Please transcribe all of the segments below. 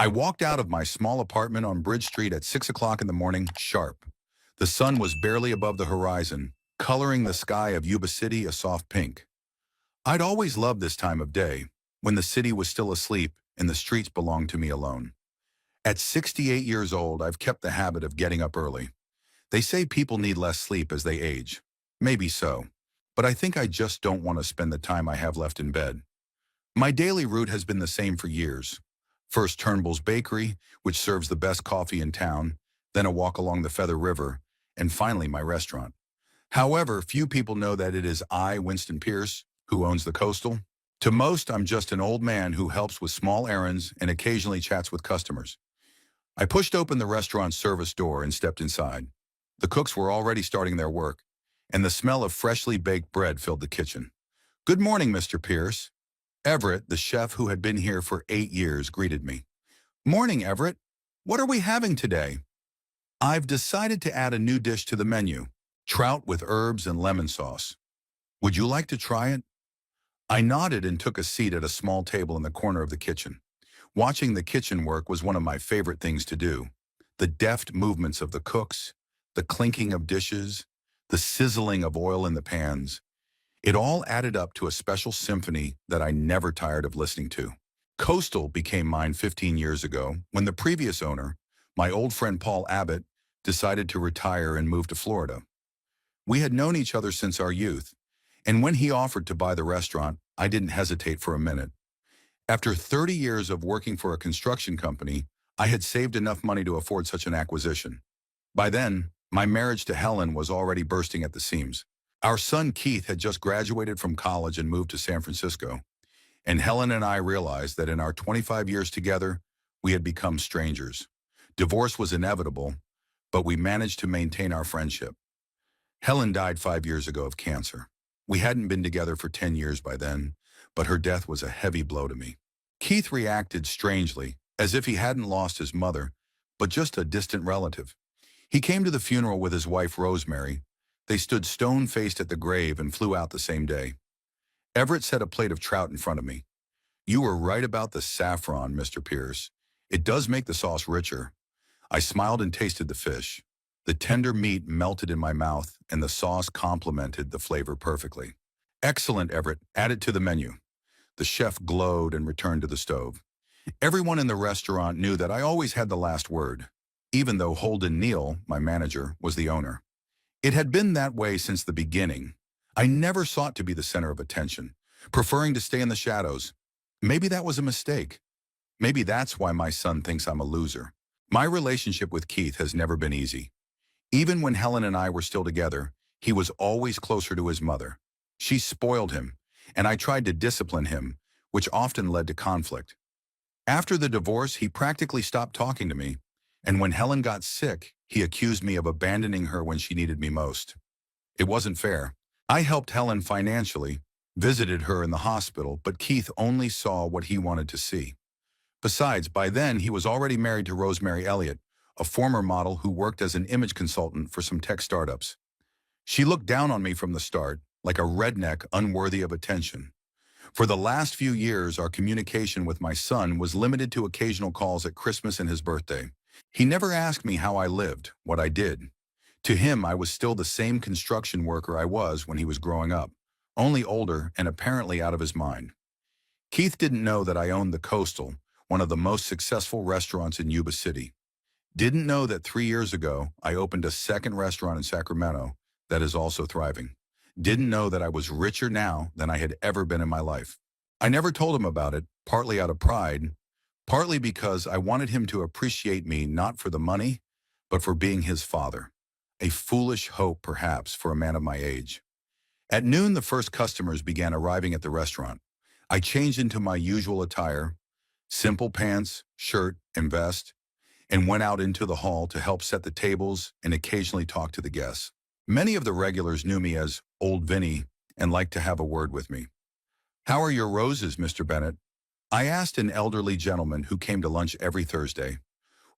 I walked out of my small apartment on Bridge Street at 6 o'clock in the morning, sharp. The sun was barely above the horizon, coloring the sky of Yuba City a soft pink. I'd always loved this time of day, when the city was still asleep and the streets belonged to me alone. At 68 years old, I've kept the habit of getting up early. They say people need less sleep as they age. Maybe so. But I think I just don't want to spend the time I have left in bed. My daily route has been the same for years. First Turnbull's Bakery, which serves the best coffee in town, then a walk along the Feather River, and finally my restaurant. However, few people know that it is I, Winston Pierce, who owns the Coastal. To most, I'm just an old man who helps with small errands and occasionally chats with customers. I pushed open the restaurant's service door and stepped inside. The cooks were already starting their work, and the smell of freshly baked bread filled the kitchen. "Good morning, Mr. Pierce." Everett, the chef who had been here for 8 years, greeted me. "Morning, Everett. What are we having today?" "I've decided to add a new dish to the menu, trout with herbs and lemon sauce. Would you like to try it?" I nodded and took a seat at a small table in the corner of the kitchen. Watching the kitchen work was one of my favorite things to do. The deft movements of the cooks, the clinking of dishes, the sizzling of oil in the pans. It all added up to a special symphony that I never tired of listening to. Coastal became mine 15 years ago when the previous owner, my old friend Paul Abbott, decided to retire and move to Florida. We had known each other since our youth, and when he offered to buy the restaurant, I didn't hesitate for a minute. After 30 years of working for a construction company, I had saved enough money to afford such an acquisition. By then, my marriage to Helen was already bursting at the seams. Our son Keith had just graduated from college and moved to San Francisco, and Helen and I realized that in our 25 years together, we had become strangers. Divorce was inevitable, but we managed to maintain our friendship. Helen died 5 years ago of cancer. We hadn't been together for 10 years by then, but her death was a heavy blow to me. Keith reacted strangely, as if he hadn't lost his mother, but just a distant relative. He came to the funeral with his wife Rosemary. They stood stone-faced at the grave and flew out the same day. Everett set a plate of trout in front of me. "You were right about the saffron, Mr. Pierce. It does make the sauce richer." I smiled and tasted the fish. The tender meat melted in my mouth, and the sauce complemented the flavor perfectly. "Excellent, Everett. Add it to the menu." The chef glowed and returned to the stove. Everyone in the restaurant knew that I always had the last word, even though Holden Neal, my manager, was the owner. It had been that way since the beginning. I never sought to be the center of attention, preferring to stay in the shadows. Maybe that was a mistake. Maybe that's why my son thinks I'm a loser. My relationship with Keith has never been easy. Even when Helen and I were still together, he was always closer to his mother. She spoiled him, and I tried to discipline him, which often led to conflict. After the divorce, he practically stopped talking to me, and when Helen got sick, he accused me of abandoning her when she needed me most. It wasn't fair. I helped Helen financially, visited her in the hospital, but Keith only saw what he wanted to see. Besides, by then, he was already married to Rosemary Elliott, a former model who worked as an image consultant for some tech startups. She looked down on me from the start, like a redneck unworthy of attention. For the last few years, our communication with my son was limited to occasional calls at Christmas and his birthday. He never asked me how I lived, what I did. To him, I was still the same construction worker I was when he was growing up, only older and apparently out of his mind. Keith didn't know that I owned the Coastal, one of the most successful restaurants in Yuba City. Didn't know that 3 years ago, I opened a second restaurant in Sacramento that is also thriving. Didn't know that I was richer now than I had ever been in my life. I never told him about it, partly out of pride, partly because I wanted him to appreciate me not for the money, but for being his father. A foolish hope, perhaps, for a man of my age. At noon, the first customers began arriving at the restaurant. I changed into my usual attire, simple pants, shirt, and vest, and went out into the hall to help set the tables and occasionally talk to the guests. Many of the regulars knew me as Old Vinny and liked to have a word with me. "How are your roses, Mr. Bennett?" I asked an elderly gentleman who came to lunch every Thursday.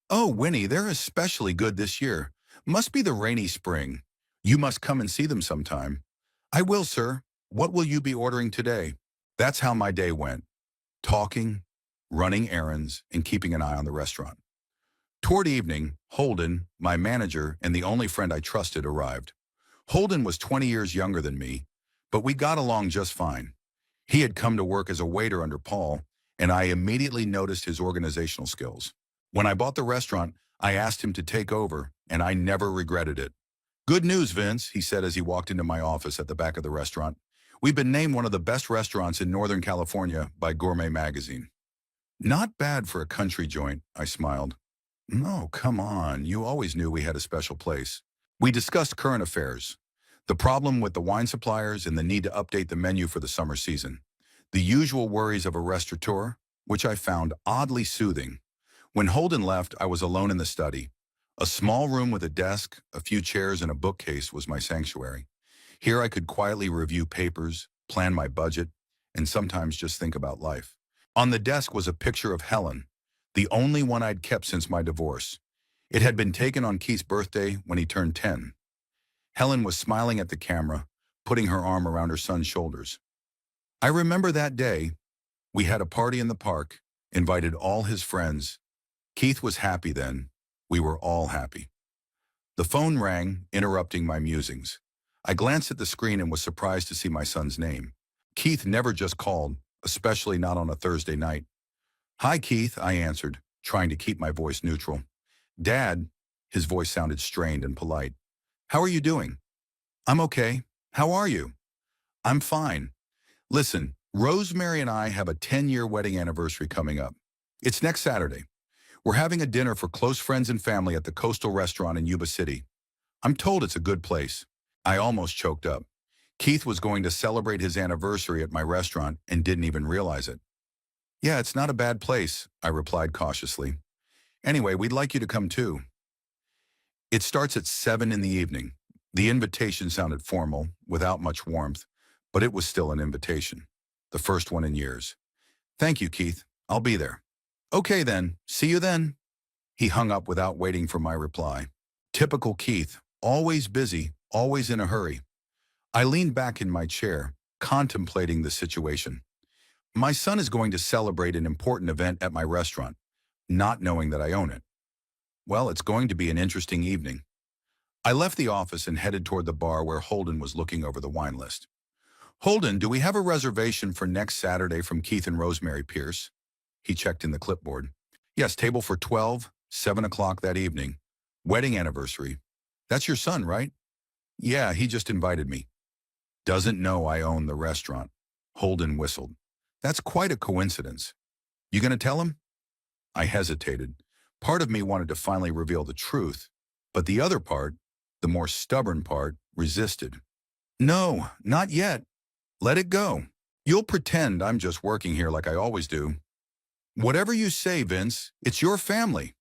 "Oh, Winnie, they're especially good this year. Must be the rainy spring. You must come and see them sometime." "I will, sir. What will you be ordering today?" That's how my day went. Talking, running errands, and keeping an eye on the restaurant. Toward evening, Holden, my manager and the only friend I trusted, arrived. Holden was 20 years younger than me, but we got along just fine. He had come to work as a waiter under Paul, and I immediately noticed his organizational skills. When I bought the restaurant, I asked him to take over, and I never regretted it. "Good news, Vince," he said as he walked into my office at the back of the restaurant. "We've been named one of the best restaurants in Northern California by Gourmet magazine." "Not bad for a country joint," I smiled. "No, come on, you always knew we had a special place." We discussed current affairs, the problem with the wine suppliers and the need to update the menu for the summer season. The usual worries of a restaurateur, which I found oddly soothing. When Holden left, I was alone in the study. A small room with a desk, a few chairs, and a bookcase was my sanctuary. Here I could quietly review papers, plan my budget, and sometimes just think about life. On the desk was a picture of Helen, the only one I'd kept since my divorce. It had been taken on Keith's birthday when he turned 10. Helen was smiling at the camera, putting her arm around her son's shoulders. I remember that day. We had a party in the park, invited all his friends. Keith was happy then. We were all happy. The phone rang, interrupting my musings. I glanced at the screen and was surprised to see my son's name. Keith never just called, especially not on a Thursday night. "Hi, Keith," I answered, trying to keep my voice neutral. "Dad," his voice sounded strained and polite. "How are you doing?" "I'm okay. How are you?" "I'm fine. Listen, Rosemary and I have a 10-year wedding anniversary coming up. It's next Saturday. We're having a dinner for close friends and family at the Coastal Restaurant in Yuba City. I'm told it's a good place." I almost choked up. Keith was going to celebrate his anniversary at my restaurant and didn't even realize it. "Yeah, it's not a bad place," I replied cautiously. "Anyway, we'd like you to come too." It starts at 7 in the evening. The invitation sounded formal, without much warmth, but it was still an invitation. The first one in years. "Thank you, Keith. I'll be there." "Okay then, see you then." He hung up without waiting for my reply. Typical Keith, always busy, always in a hurry. I leaned back in my chair, contemplating the situation. My son is going to celebrate an important event at my restaurant, not knowing that I own it. Well, it's going to be an interesting evening. I left the office and headed toward the bar where Holden was looking over the wine list. "Holden, do we have a reservation for next Saturday from Keith and Rosemary Pierce?" He checked in the clipboard. "Yes, table for 12, 7 o'clock that evening. Wedding anniversary. That's your son, right?" "Yeah, he just invited me." "Doesn't know I own the restaurant." Holden whistled. "That's quite a coincidence. You gonna tell him?" I hesitated. Part of me wanted to finally reveal the truth, but the other part, the more stubborn part, resisted. "No, not yet. Let it go. You'll pretend I'm just working here like I always do." "Whatever you say, Vince, it's your family."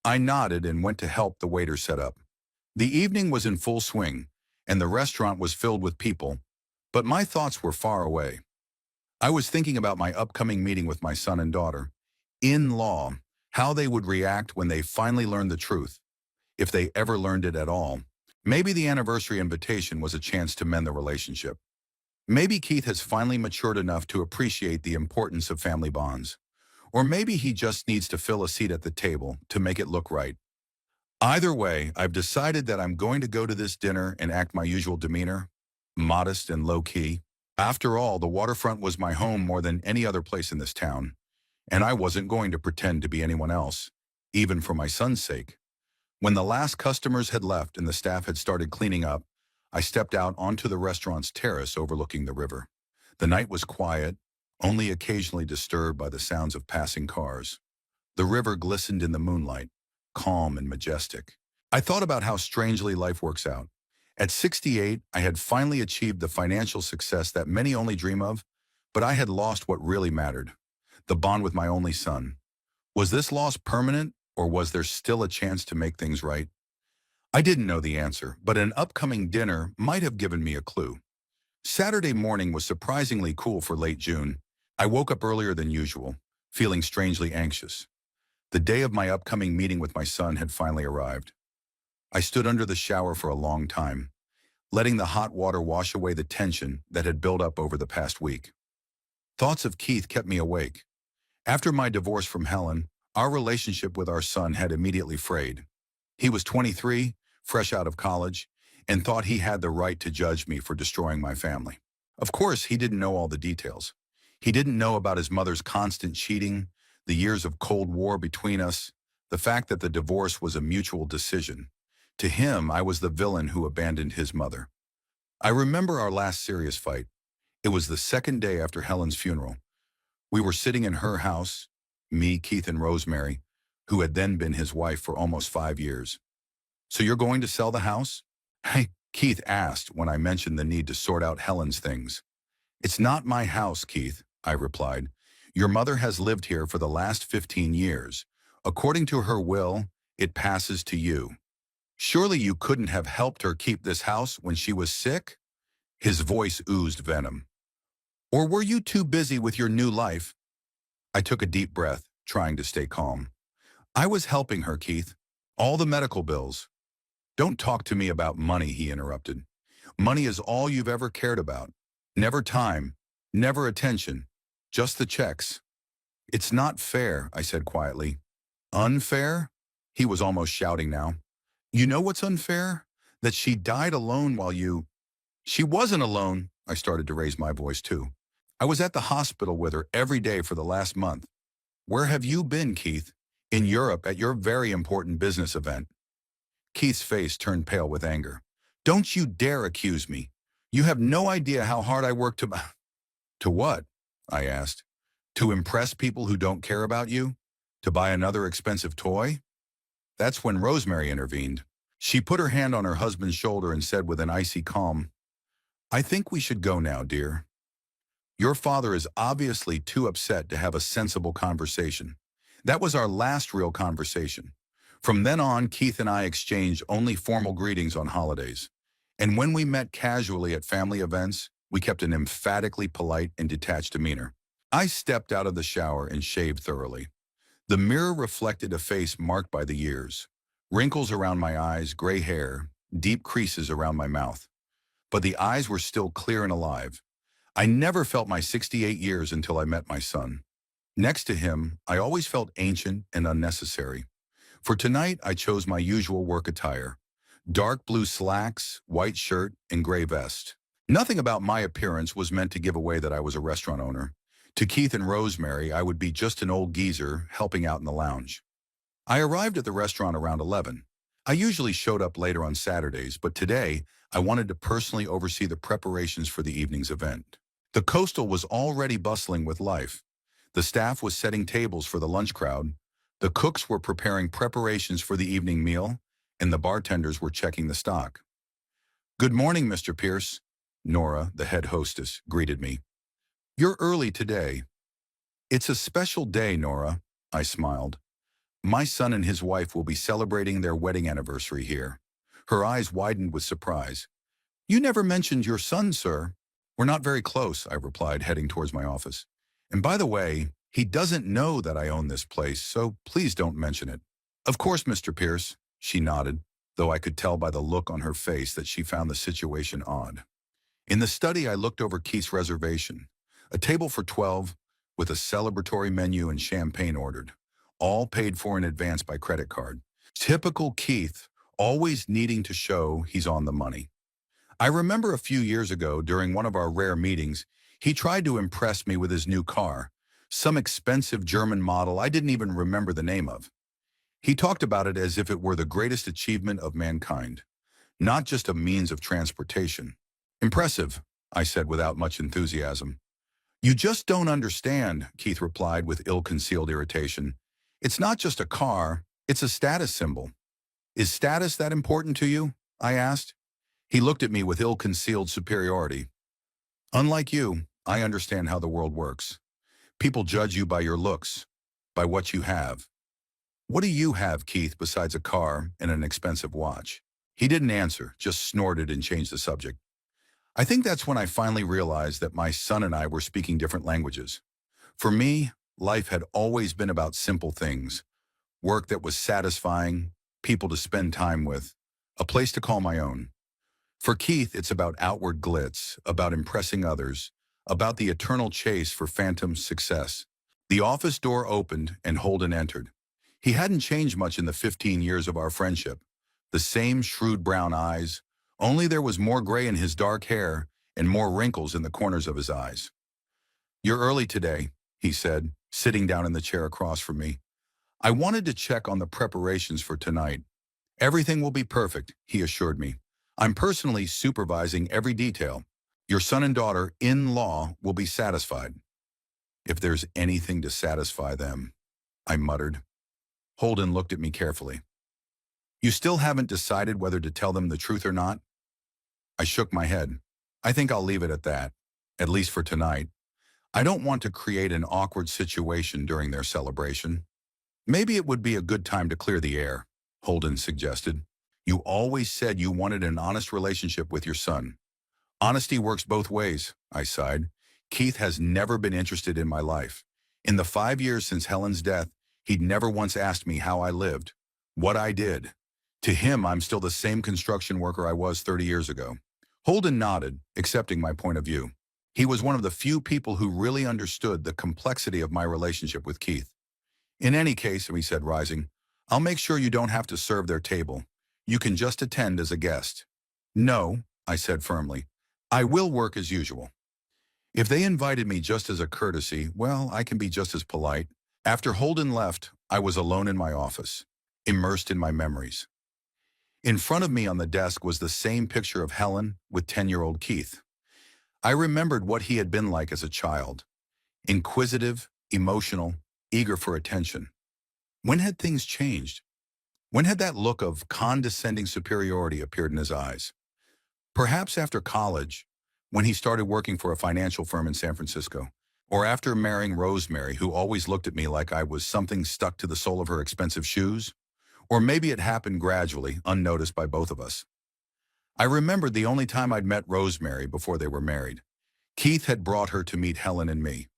I nodded and went to help the waiter set up. The evening was in full swing, and the restaurant was filled with people, but my thoughts were far away. I was thinking about my upcoming meeting with my son and daughter. In-law, how they would react when they finally learned the truth, if they ever learned it at all. Maybe the anniversary invitation was a chance to mend the relationship. Maybe Keith has finally matured enough to appreciate the importance of family bonds. Or maybe he just needs to fill a seat at the table to make it look right. Either way, I've decided that I'm going to go to this dinner and act my usual demeanor, modest and low-key. After all, the waterfront was my home more than any other place in this town, and I wasn't going to pretend to be anyone else, even for my son's sake. When the last customers had left and the staff had started cleaning up, I stepped out onto the restaurant's terrace overlooking the river. The night was quiet, only occasionally disturbed by the sounds of passing cars. The river glistened in the moonlight, calm and majestic. I thought about how strangely life works out. At 68, I had finally achieved the financial success that many only dream of, but I had lost what really mattered, the bond with my only son. Was this loss permanent, or was there still a chance to make things right? I didn't know the answer, but an upcoming dinner might have given me a clue. Saturday morning was surprisingly cool for late June. I woke up earlier than usual, feeling strangely anxious. The day of my upcoming meeting with my son had finally arrived. I stood under the shower for a long time, letting the hot water wash away the tension that had built up over the past week. Thoughts of Keith kept me awake, After my divorce from Helen, our relationship with our son had immediately frayed. He was 23, fresh out of college, and thought he had the right to judge me for destroying my family. Of course, he didn't know all the details. He didn't know about his mother's constant cheating, the years of Cold War between us, the fact that the divorce was a mutual decision. To him, I was the villain who abandoned his mother. I remember our last serious fight. It was the second day after Helen's funeral. We were sitting in her house, me, Keith, and Rosemary, who had then been his wife for almost 5 years. "So you're going to sell the house?" Hey, Keith asked when I mentioned the need to sort out Helen's things. "It's not my house, Keith," I replied. "Your mother has lived here for the last 15 years. According to her will, it passes to you. Surely you couldn't have helped her keep this house when she was sick?" His voice oozed venom. "Or were you too busy with your new life?" I took a deep breath, trying to stay calm. "I was helping her, Keith. All the medical bills." "Don't talk to me about money," he interrupted. "Money is all you've ever cared about. Never time, never attention, just the checks." "It's not fair," I said quietly. "Unfair?" He was almost shouting now. "You know what's unfair? That she died alone while you—" "She wasn't alone," I started to raise my voice too. "I was at the hospital with her every day for the last month." "Where have you been, Keith?" "In Europe at your very important business event." Keith's face turned pale with anger. "Don't you dare accuse me. You have no idea how hard I worked to—" "To what?" I asked. "To impress people who don't care about you? To buy another expensive toy?" That's when Rosemary intervened. She put her hand on her husband's shoulder and said with an icy calm, "I think we should go now, dear. Your father is obviously too upset to have a sensible conversation." That was our last real conversation. From then on, Keith and I exchanged only formal greetings on holidays. And when we met casually at family events, we kept an emphatically polite and detached demeanor. I stepped out of the shower and shaved thoroughly. The mirror reflected a face marked by the years. Wrinkles around my eyes, gray hair, deep creases around my mouth. But the eyes were still clear and alive. I never felt my 68 years until I met my son. Next to him, I always felt ancient and unnecessary. For tonight, I chose my usual work attire. Dark blue slacks, white shirt, and gray vest. Nothing about my appearance was meant to give away that I was a restaurant owner. To Keith and Rosemary, I would be just an old geezer helping out in the lounge. I arrived at the restaurant around 11. I usually showed up later on Saturdays, but today, I wanted to personally oversee the preparations for the evening's event. The Coastal was already bustling with life. The staff was setting tables for the lunch crowd, the cooks were preparing preparations for the evening meal, and the bartenders were checking the stock. "Good morning, Mr. Pierce." Nora, the head hostess, greeted me. "You're early today." "It's a special day, Nora," I smiled. "My son and his wife will be celebrating their wedding anniversary here." Her eyes widened with surprise. "You never mentioned your son, sir." "We're not very close," I replied, heading towards my office. "And by the way, he doesn't know that I own this place, so please don't mention it." "Of course, Mr. Pierce," she nodded, though I could tell by the look on her face that she found the situation odd. In the study, I looked over Keith's reservation. A table for 12, with a celebratory menu and champagne ordered, all paid for in advance by credit card. Typical Keith, always needing to show he's on the money. I remember a few years ago, during one of our rare meetings, he tried to impress me with his new car, some expensive German model I didn't even remember the name of. He talked about it as if it were the greatest achievement of mankind, not just a means of transportation. "Impressive," I said without much enthusiasm. "You just don't understand," Keith replied with ill-concealed irritation. "It's not just a car, it's a status symbol." "Is status that important to you?" I asked. He looked at me with ill-concealed superiority. "Unlike you, I understand how the world works. People judge you by your looks, by what you have." "What do you have, Keith, besides a car and an expensive watch?" He didn't answer, just snorted and changed the subject. I think that's when I finally realized that my son and I were speaking different languages. For me, life had always been about simple things. Work that was satisfying, people to spend time with, a place to call my own. For Keith, it's about outward glitz, about impressing others, about the eternal chase for phantom success. The office door opened and Holden entered. He hadn't changed much in the 15 years of our friendship. The same shrewd brown eyes, only there was more gray in his dark hair and more wrinkles in the corners of his eyes. "You're early today," he said, sitting down in the chair across from me. "I wanted to check on the preparations for tonight." "Everything will be perfect," he assured me. "I'm personally supervising every detail. Your son and daughter-in-law will be satisfied." "If there's anything to satisfy them," I muttered. Holden looked at me carefully. "You still haven't decided whether to tell them the truth or not?" I shook my head. "I think I'll leave it at that, at least for tonight. I don't want to create an awkward situation during their celebration." "Maybe it would be a good time to clear the air," Holden suggested. "You always said you wanted an honest relationship with your son." "Honesty works both ways," I sighed. "Keith has never been interested in my life. In the 5 years since Helen's death, he'd never once asked me how I lived, what I did. To him, I'm still the same construction worker I was 30 years ago." Holden nodded, accepting my point of view. He was one of the few people who really understood the complexity of my relationship with Keith. "In any case," he said, rising, "I'll make sure you don't have to serve their table. You can just attend as a guest." "No," I said firmly. "I will work as usual." If they invited me just as a courtesy, well, I can be just as polite. After Holden left, I was alone in my office, immersed in my memories. In front of me on the desk was the same picture of Helen with 10-year-old Keith. I remembered what he had been like as a child. Inquisitive, emotional, eager for attention. When had things changed? When had that look of condescending superiority appeared in his eyes? Perhaps after college, when he started working for a financial firm in San Francisco, or after marrying Rosemary, who always looked at me like I was something stuck to the sole of her expensive shoes, or maybe it happened gradually, unnoticed by both of us. I remembered the only time I'd met Rosemary before they were married. Keith had brought her to meet Helen and me.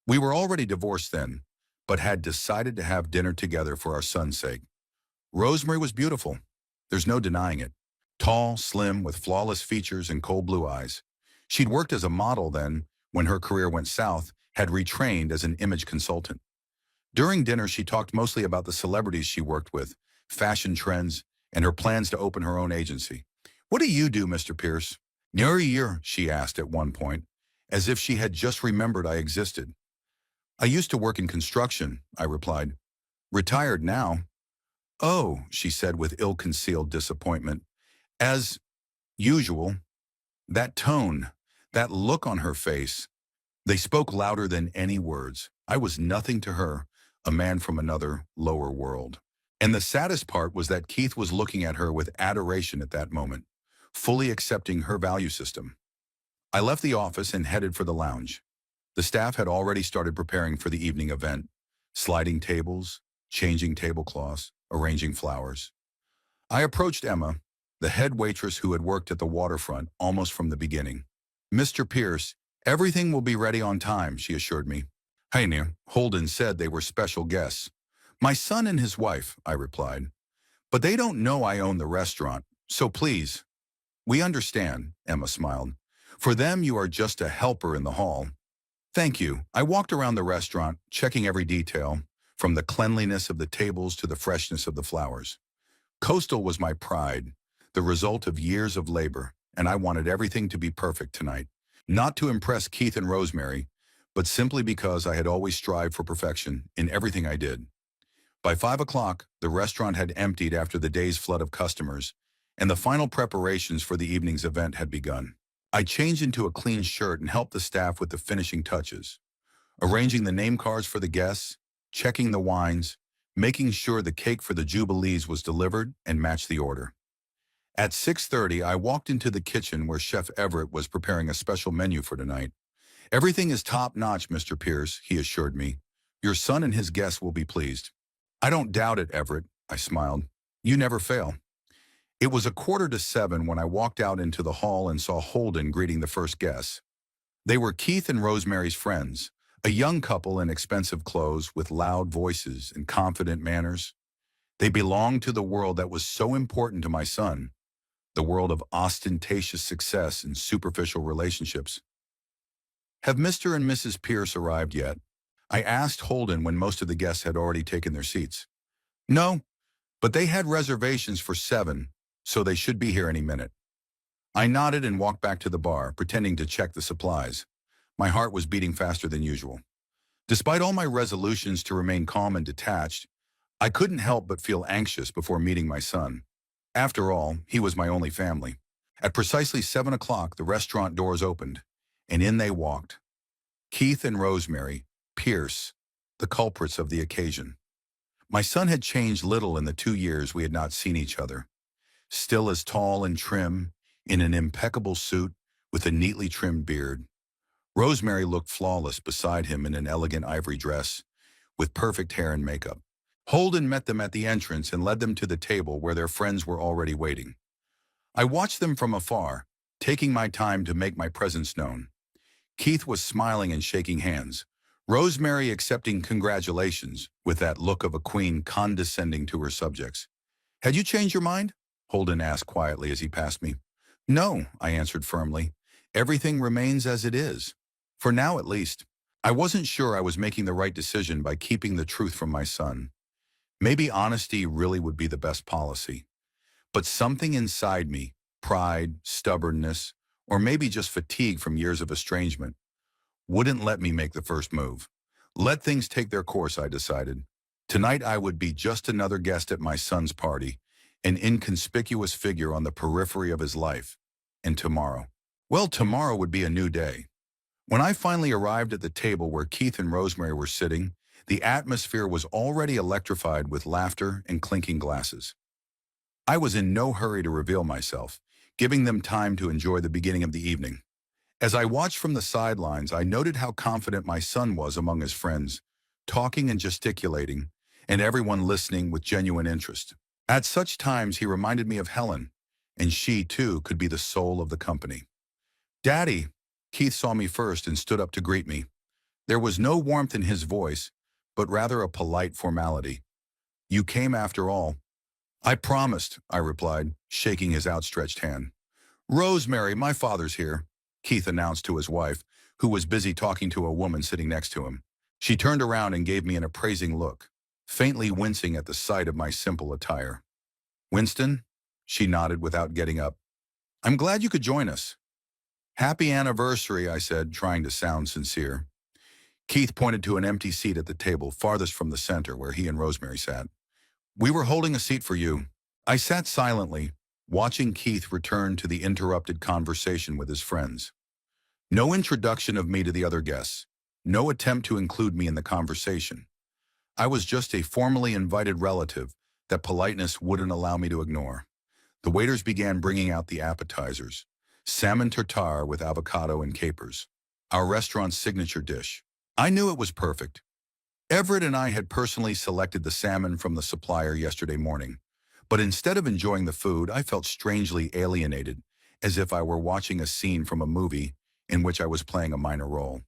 We were already divorced then, but had decided to have dinner together for our son's sake. Rosemary was beautiful. There's no denying it. Tall, slim, with flawless features and cold blue eyes. She'd worked as a model then, when her career went south, had retrained as an image consultant. During dinner, she talked mostly about the celebrities she worked with, fashion trends, and her plans to open her own agency. "What do you do, Mr. Pierce?" "Near a year," she asked at one point, as if she had just remembered I existed. "I used to work in construction," I replied. "Retired now." "Oh," she said with ill-concealed disappointment. As usual, that tone, that look on her face, they spoke louder than any words. I was nothing to her, a man from another, lower world. And the saddest part was that Keith was looking at her with adoration at that moment, fully accepting her value system. I left the office and headed for the lounge. The staff had already started preparing for the evening event, sliding tables, changing tablecloths, arranging flowers. I approached Emma, the head waitress who had worked at the waterfront almost from the beginning. "Mr. Pierce, everything will be ready on time," she assured me. "Hey, Neil," Holden said they were special guests. "My son and his wife," I replied. "But they don't know I own the restaurant, so please." "We understand," Emma smiled. "For them, you are just a helper in the hall." "Thank you." I walked around the restaurant, checking every detail, from the cleanliness of the tables to the freshness of the flowers. Coastal was my pride, the result of years of labor, and I wanted everything to be perfect tonight. Not to impress Keith and Rosemary, but simply because I had always strived for perfection in everything I did. By 5 o'clock, the restaurant had emptied after the day's flood of customers, and the final preparations for the evening's event had begun. I changed into a clean shirt and helped the staff with the finishing touches, arranging the name cards for the guests, checking the wines, making sure the cake for the Jubilees was delivered and matched the order. At 6:30, I walked into the kitchen where Chef Everett was preparing a special menu for tonight. "Everything is top-notch, Mr. Pierce," he assured me. "Your son and his guests will be pleased." "I don't doubt it, Everett," I smiled. "You never fail." It was 6:45 when I walked out into the hall and saw Holden greeting the first guests. They were Keith and Rosemary's friends, a young couple in expensive clothes with loud voices and confident manners. They belonged to the world that was so important to my son, the world of ostentatious success and superficial relationships. "Have Mr. and Mrs. Pierce arrived yet?" I asked Holden when most of the guests had already taken their seats. No, but they had reservations for 7, so they should be here any minute. I nodded and walked back to the bar, pretending to check the supplies. My heart was beating faster than usual. Despite all my resolutions to remain calm and detached, I couldn't help but feel anxious before meeting my son. After all, he was my only family. At precisely 7 o'clock, the restaurant doors opened, and in they walked. Keith and Rosemary, Pierce, the culprits of the occasion. My son had changed little in the 2 years we had not seen each other. Still as tall and trim, in an impeccable suit, with a neatly trimmed beard. Rosemary looked flawless beside him in an elegant ivory dress, with perfect hair and makeup. Holden met them at the entrance and led them to the table where their friends were already waiting. I watched them from afar, taking my time to make my presence known. Keith was smiling and shaking hands, Rosemary accepting congratulations with that look of a queen condescending to her subjects. "Had you changed your mind?" Holden asked quietly as he passed me. "No," I answered firmly. "Everything remains as it is. For now, at least." I wasn't sure I was making the right decision by keeping the truth from my son. Maybe honesty really would be the best policy. But something inside me, pride, stubbornness, or maybe just fatigue from years of estrangement, wouldn't let me make the first move. Let things take their course, I decided. Tonight I would be just another guest at my son's party, an inconspicuous figure on the periphery of his life. And tomorrow? Well, tomorrow would be a new day. When I finally arrived at the table where Keith and Rosemary were sitting, the atmosphere was already electrified with laughter and clinking glasses. I was in no hurry to reveal myself, giving them time to enjoy the beginning of the evening. As I watched from the sidelines, I noted how confident my son was among his friends, talking and gesticulating, and everyone listening with genuine interest. At such times, he reminded me of Helen, and she, too, could be the soul of the company. "Daddy," Keith saw me first and stood up to greet me. There was no warmth in his voice, but rather a polite formality. "You came after all." "I promised," I replied, shaking his outstretched hand. "Rosemary, my father's here," Keith announced to his wife, who was busy talking to a woman sitting next to him. She turned around and gave me an appraising look, faintly wincing at the sight of my simple attire. "Winston?" She nodded without getting up. "I'm glad you could join us." "Happy anniversary," I said, trying to sound sincere. Keith pointed to an empty seat at the table farthest from the center where he and Rosemary sat. "We were holding a seat for you." I sat silently, watching Keith return to the interrupted conversation with his friends. No introduction of me to the other guests, no attempt to include me in the conversation. I was just a formally invited relative that politeness wouldn't allow me to ignore. The waiters began bringing out the appetizers, salmon tartare with avocado and capers, our restaurant's signature dish. I knew it was perfect. Everett and I had personally selected the salmon from the supplier yesterday morning, but instead of enjoying the food, I felt strangely alienated, as if I were watching a scene from a movie in which I was playing a minor role.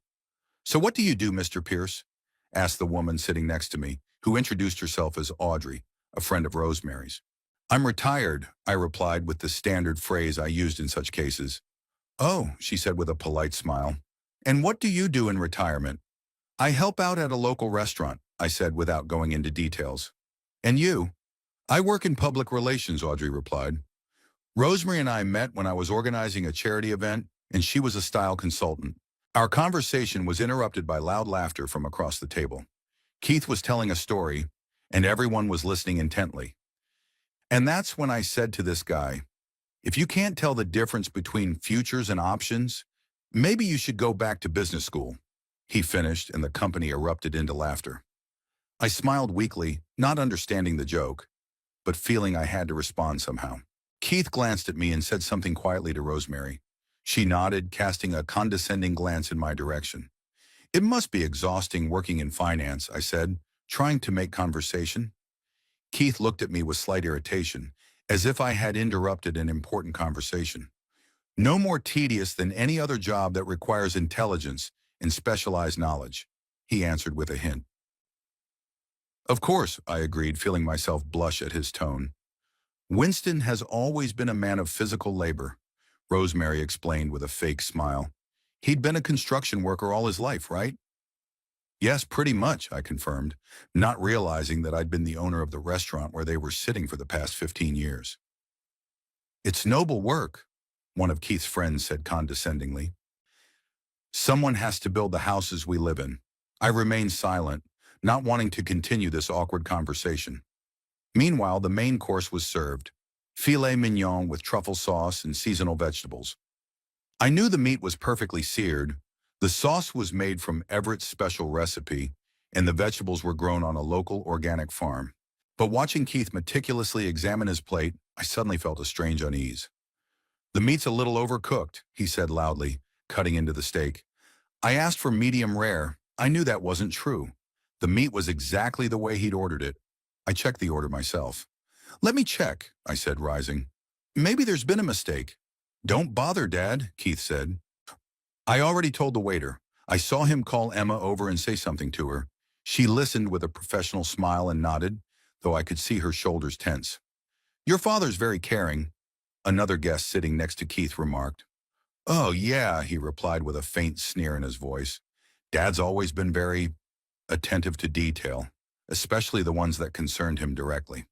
"So what do you do, Mr. Pierce?" asked the woman sitting next to me, who introduced herself as Audrey, a friend of Rosemary's. "I'm retired," I replied with the standard phrase I used in such cases. "Oh," she said with a polite smile. "And what do you do in retirement?" "I help out at a local restaurant," I said without going into details. "And you?" "I work in public relations," Audrey replied. "Rosemary and I met when I was organizing a charity event, and she was a style consultant." Our conversation was interrupted by loud laughter from across the table. Keith was telling a story, and everyone was listening intently. And that's when I said to this guy, "If you can't tell the difference between futures and options, maybe you should go back to business school." He finished, and the company erupted into laughter. I smiled weakly, not understanding the joke, but feeling I had to respond somehow. Keith glanced at me and said something quietly to Rosemary. She nodded, casting a condescending glance in my direction. "It must be exhausting working in finance," I said, trying to make conversation. Keith looked at me with slight irritation, as if I had interrupted an important conversation. "No more tedious than any other job that requires intelligence and specialized knowledge," he answered with a hint. "Of course," I agreed, feeling myself blush at his tone. "Winston has always been a man of physical labor," Rosemary explained with a fake smile. "He'd been a construction worker all his life, right?" Yes, pretty much, I confirmed, not realizing that I'd been the owner of the restaurant where they were sitting for the past 15 years. It's noble work, one of Keith's friends said condescendingly. Someone has to build the houses we live in. I remained silent, not wanting to continue this awkward conversation. Meanwhile, the main course was served, filet mignon with truffle sauce and seasonal vegetables. I knew the meat was perfectly seared, the sauce was made from Everett's special recipe, and the vegetables were grown on a local organic farm. But watching Keith meticulously examine his plate, I suddenly felt a strange unease. The meat's a little overcooked, he said loudly, cutting into the steak. I asked for medium rare. I knew that wasn't true. The meat was exactly the way he'd ordered it. I checked the order myself. Let me check, I said, rising. Maybe there's been a mistake. Don't bother, Dad, Keith said. I already told the waiter. I saw him call Emma over and say something to her. She listened with a professional smile and nodded, though I could see her shoulders tense. Your father's very caring, another guest sitting next to Keith remarked. Oh, yeah, he replied with a faint sneer in his voice. Dad's always been very attentive to detail, especially the ones that concerned him directly.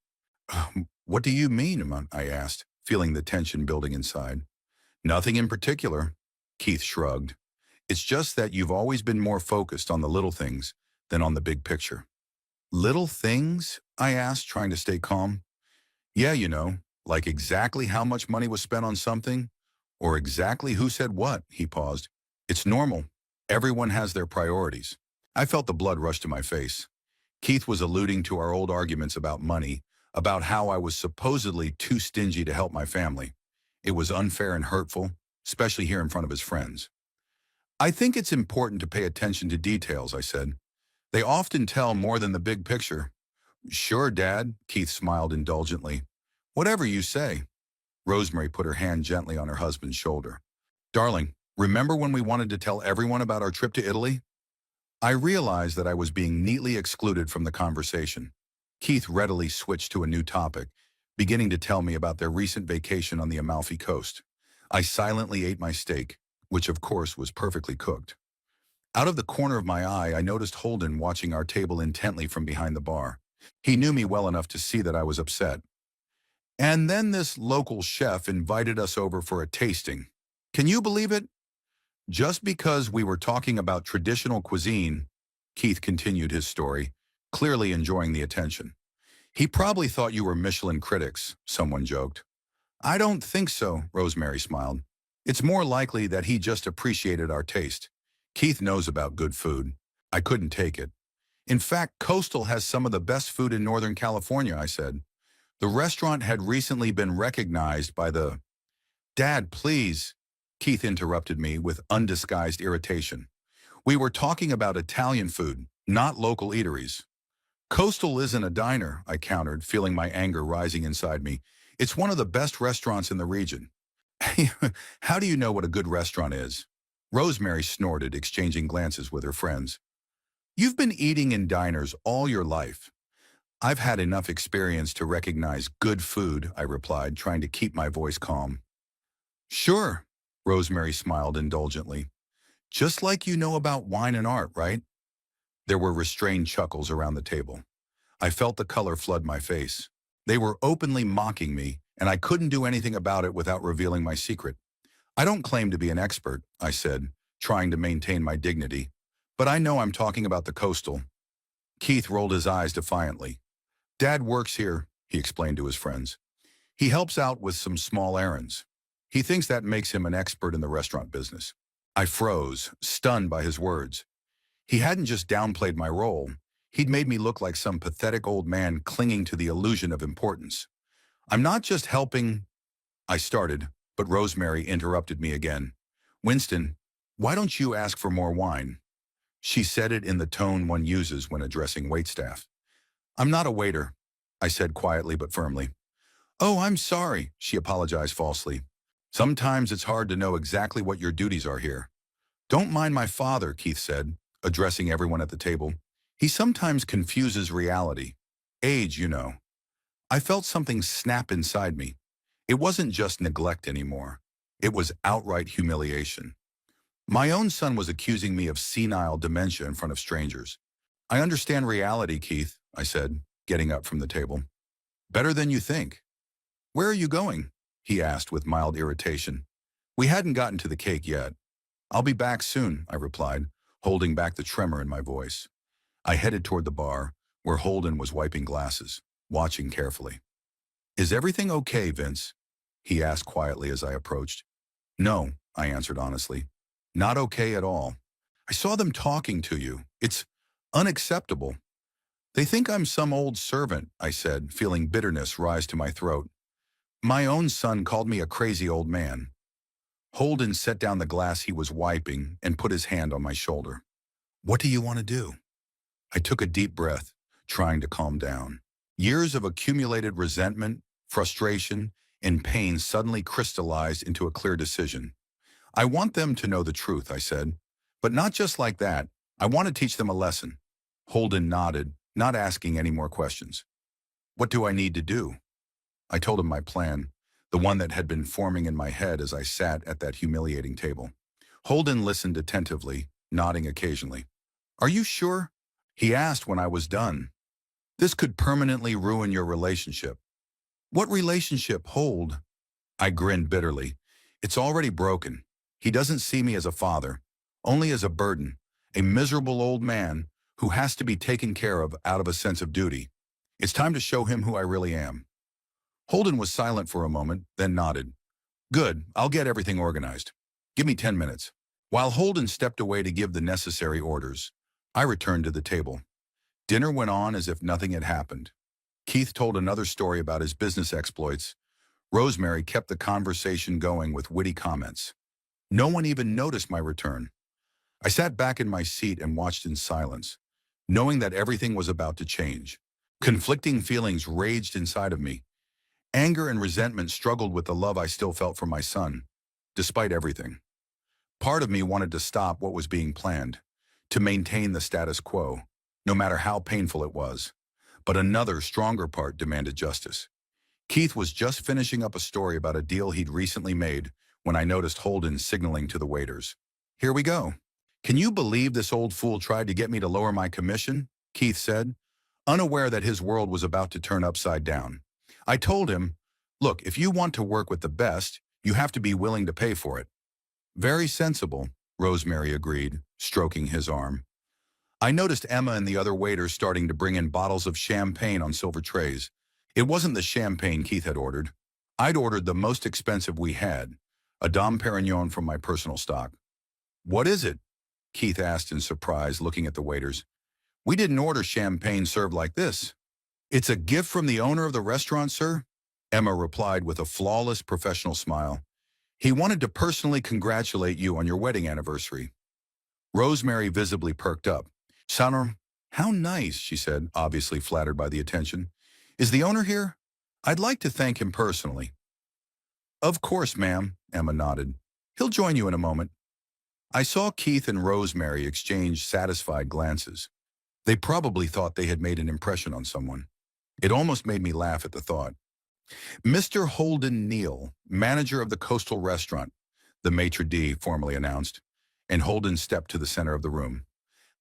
What do you mean? I asked, feeling the tension building inside. Nothing in particular, Keith shrugged. It's just that you've always been more focused on the little things than on the big picture. Little things? I asked, trying to stay calm. Yeah, like exactly how much money was spent on something, or exactly who said what, he paused. It's normal. Everyone has their priorities. I felt the blood rush to my face. Keith was alluding to our old arguments about money, about how I was supposedly too stingy to help my family. It was unfair and hurtful, especially here in front of his friends. I think it's important to pay attention to details, I said. They often tell more than the big picture. Sure, Dad, Keith smiled indulgently. Whatever you say. Rosemary put her hand gently on her husband's shoulder. Darling, remember when we wanted to tell everyone about our trip to Italy? I realized that I was being neatly excluded from the conversation. Keith readily switched to a new topic, beginning to tell me about their recent vacation on the Amalfi Coast. I silently ate my steak, which of course was perfectly cooked. Out of the corner of my eye, I noticed Holden watching our table intently from behind the bar. He knew me well enough to see that I was upset. And then this local chef invited us over for a tasting. Can you believe it? Just because we were talking about traditional cuisine, Keith continued his story, clearly enjoying the attention. He probably thought you were Michelin critics, someone joked. I don't think so, Rosemary smiled. It's more likely that he just appreciated our taste. Keith knows about good food. I couldn't take it. In fact, Coastal has some of the best food in Northern California, I said. The restaurant had recently been recognized by the... Dad, please, Keith interrupted me with undisguised irritation. We were talking about Italian food, not local eateries. Coastal isn't a diner, I countered, feeling my anger rising inside me. It's one of the best restaurants in the region. How do you know what a good restaurant is? Rosemary snorted, exchanging glances with her friends. You've been eating in diners all your life. I've had enough experience to recognize good food, I replied, trying to keep my voice calm. Sure, Rosemary smiled indulgently. Just like you know about wine and art, right? There were restrained chuckles around the table. I felt the color flood my face. They were openly mocking me, and I couldn't do anything about it without revealing my secret. I don't claim to be an expert, I said, trying to maintain my dignity. But I know I'm talking about the Coastal. Keith rolled his eyes defiantly. Dad works here, he explained to his friends. He helps out with some small errands. He thinks that makes him an expert in the restaurant business. I froze, stunned by his words. He hadn't just downplayed my role. He'd made me look like some pathetic old man clinging to the illusion of importance. I'm not just helping, I started, but Rosemary interrupted me again. Winston, why don't you ask for more wine? She said it in the tone one uses when addressing waitstaff. I'm not a waiter, I said quietly but firmly. Oh, I'm sorry, she apologized falsely. Sometimes it's hard to know exactly what your duties are here. Don't mind my father, Keith said, addressing everyone at the table. He sometimes confuses reality. Age, you know. I felt something snap inside me. It wasn't just neglect anymore. It was outright humiliation. My own son was accusing me of senile dementia in front of strangers. I understand reality, Keith, I said, getting up from the table. Better than you think. Where are you going? He asked with mild irritation. We hadn't gotten to the cake yet. I'll be back soon, I replied, holding back the tremor in my voice. I headed toward the bar, where Holden was wiping glasses, watching carefully. Is everything okay, Vince? He asked quietly as I approached. No, I answered honestly. Not okay at all. I saw them talking to you. It's unacceptable. They think I'm some old servant, I said, feeling bitterness rise to my throat. My own son called me a crazy old man. Holden set down the glass he was wiping and put his hand on my shoulder. What do you want to do? I took a deep breath, trying to calm down. Years of accumulated resentment, frustration, and pain suddenly crystallized into a clear decision. I want them to know the truth, I said. But not just like that. I want to teach them a lesson. Holden nodded, not asking any more questions. What do I need to do? I told him my plan, the one that had been forming in my head as I sat at that humiliating table. Holden listened attentively, nodding occasionally. Are you sure? He asked when I was done. This could permanently ruin your relationship. What relationship, Hold? I grinned bitterly. It's already broken. He doesn't see me as a father, only as a burden, a miserable old man who has to be taken care of out of a sense of duty. It's time to show him who I really am. Holden was silent for a moment, then nodded. Good, I'll get everything organized. Give me 10 minutes. While Holden stepped away to give the necessary orders, I returned to the table. Dinner went on as if nothing had happened. Keith told another story about his business exploits. Rosemary kept the conversation going with witty comments. No one even noticed my return. I sat back in my seat and watched in silence, knowing that everything was about to change. Conflicting feelings raged inside of me. Anger and resentment struggled with the love I still felt for my son, despite everything. Part of me wanted to stop what was being planned, to maintain the status quo, no matter how painful it was. But another, stronger part demanded justice. Keith was just finishing up a story about a deal he'd recently made when I noticed Holden signaling to the waiters. Here we go. Can you believe this old fool tried to get me to lower my commission? Keith said, unaware that his world was about to turn upside down. I told him, look, if you want to work with the best, you have to be willing to pay for it. Very sensible, Rosemary agreed, stroking his arm. I noticed Emma and the other waiters starting to bring in bottles of champagne on silver trays. It wasn't the champagne Keith had ordered. I'd ordered the most expensive we had, a Dom Perignon from my personal stock. What is it? Keith asked in surprise, looking at the waiters. We didn't order champagne served like this. It's a gift from the owner of the restaurant, sir, Emma replied with a flawless professional smile. He wanted to personally congratulate you on your wedding anniversary. Rosemary visibly perked up. Sonor, how nice, she said, obviously flattered by the attention. Is the owner here? I'd like to thank him personally. Of course, ma'am, Emma nodded. He'll join you in a moment. I saw Keith and Rosemary exchange satisfied glances. They probably thought they had made an impression on someone. It almost made me laugh at the thought. Mr. Holden Neal, manager of the Coastal Restaurant, the maitre d' formally announced, and Holden stepped to the center of the room.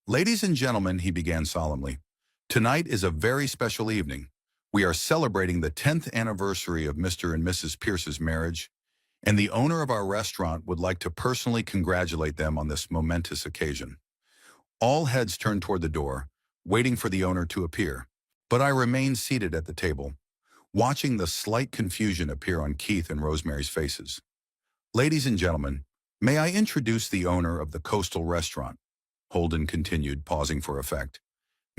Ladies and gentlemen, he began solemnly, tonight is a very special evening. We are celebrating the 10th anniversary of Mr. and Mrs. Pierce's marriage, and the owner of our restaurant would like to personally congratulate them on this momentous occasion. All heads turned toward the door, waiting for the owner to appear, but I remained seated at the table, watching the slight confusion appear on Keith and Rosemary's faces. Ladies and gentlemen, may I introduce the owner of the Coastal Restaurant? Holden continued, pausing for effect.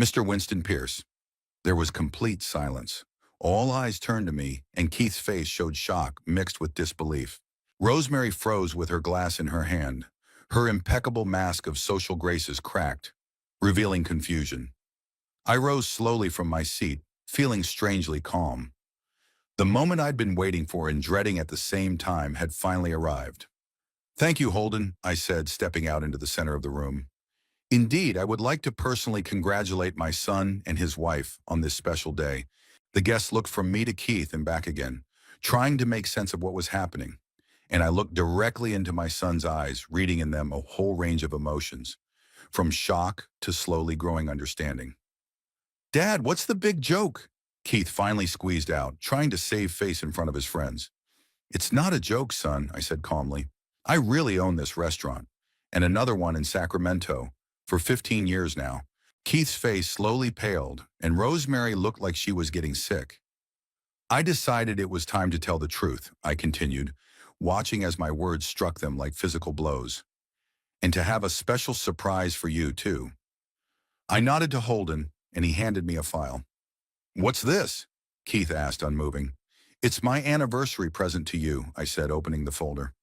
Mr. Winston Pierce. There was complete silence. All eyes turned to me, and Keith's face showed shock mixed with disbelief. Rosemary froze with her glass in her hand. Her impeccable mask of social graces cracked, revealing confusion. I rose slowly from my seat, feeling strangely calm. The moment I'd been waiting for and dreading at the same time had finally arrived. Thank you, Holden, I said, stepping out into the center of the room. Indeed, I would like to personally congratulate my son and his wife on this special day. The guests looked from me to Keith and back again, trying to make sense of what was happening. And I looked directly into my son's eyes, reading in them a whole range of emotions. from shock to slowly growing understanding. "Dad, what's the big joke?" Keith finally squeezed out, trying to save face in front of his friends. "It's not a joke, son," I said calmly. "I really own this restaurant, and another one in Sacramento, for 15 years now." Keith's face slowly paled, and Rosemary looked like she was getting sick. "I decided it was time to tell the truth," I continued, watching as my words struck them like physical blows. "And to have a special surprise for you, too." I nodded to Holden, and he handed me a file. "What's this?" Keith asked, unmoving. "It's my anniversary present to you," I said, opening the folder.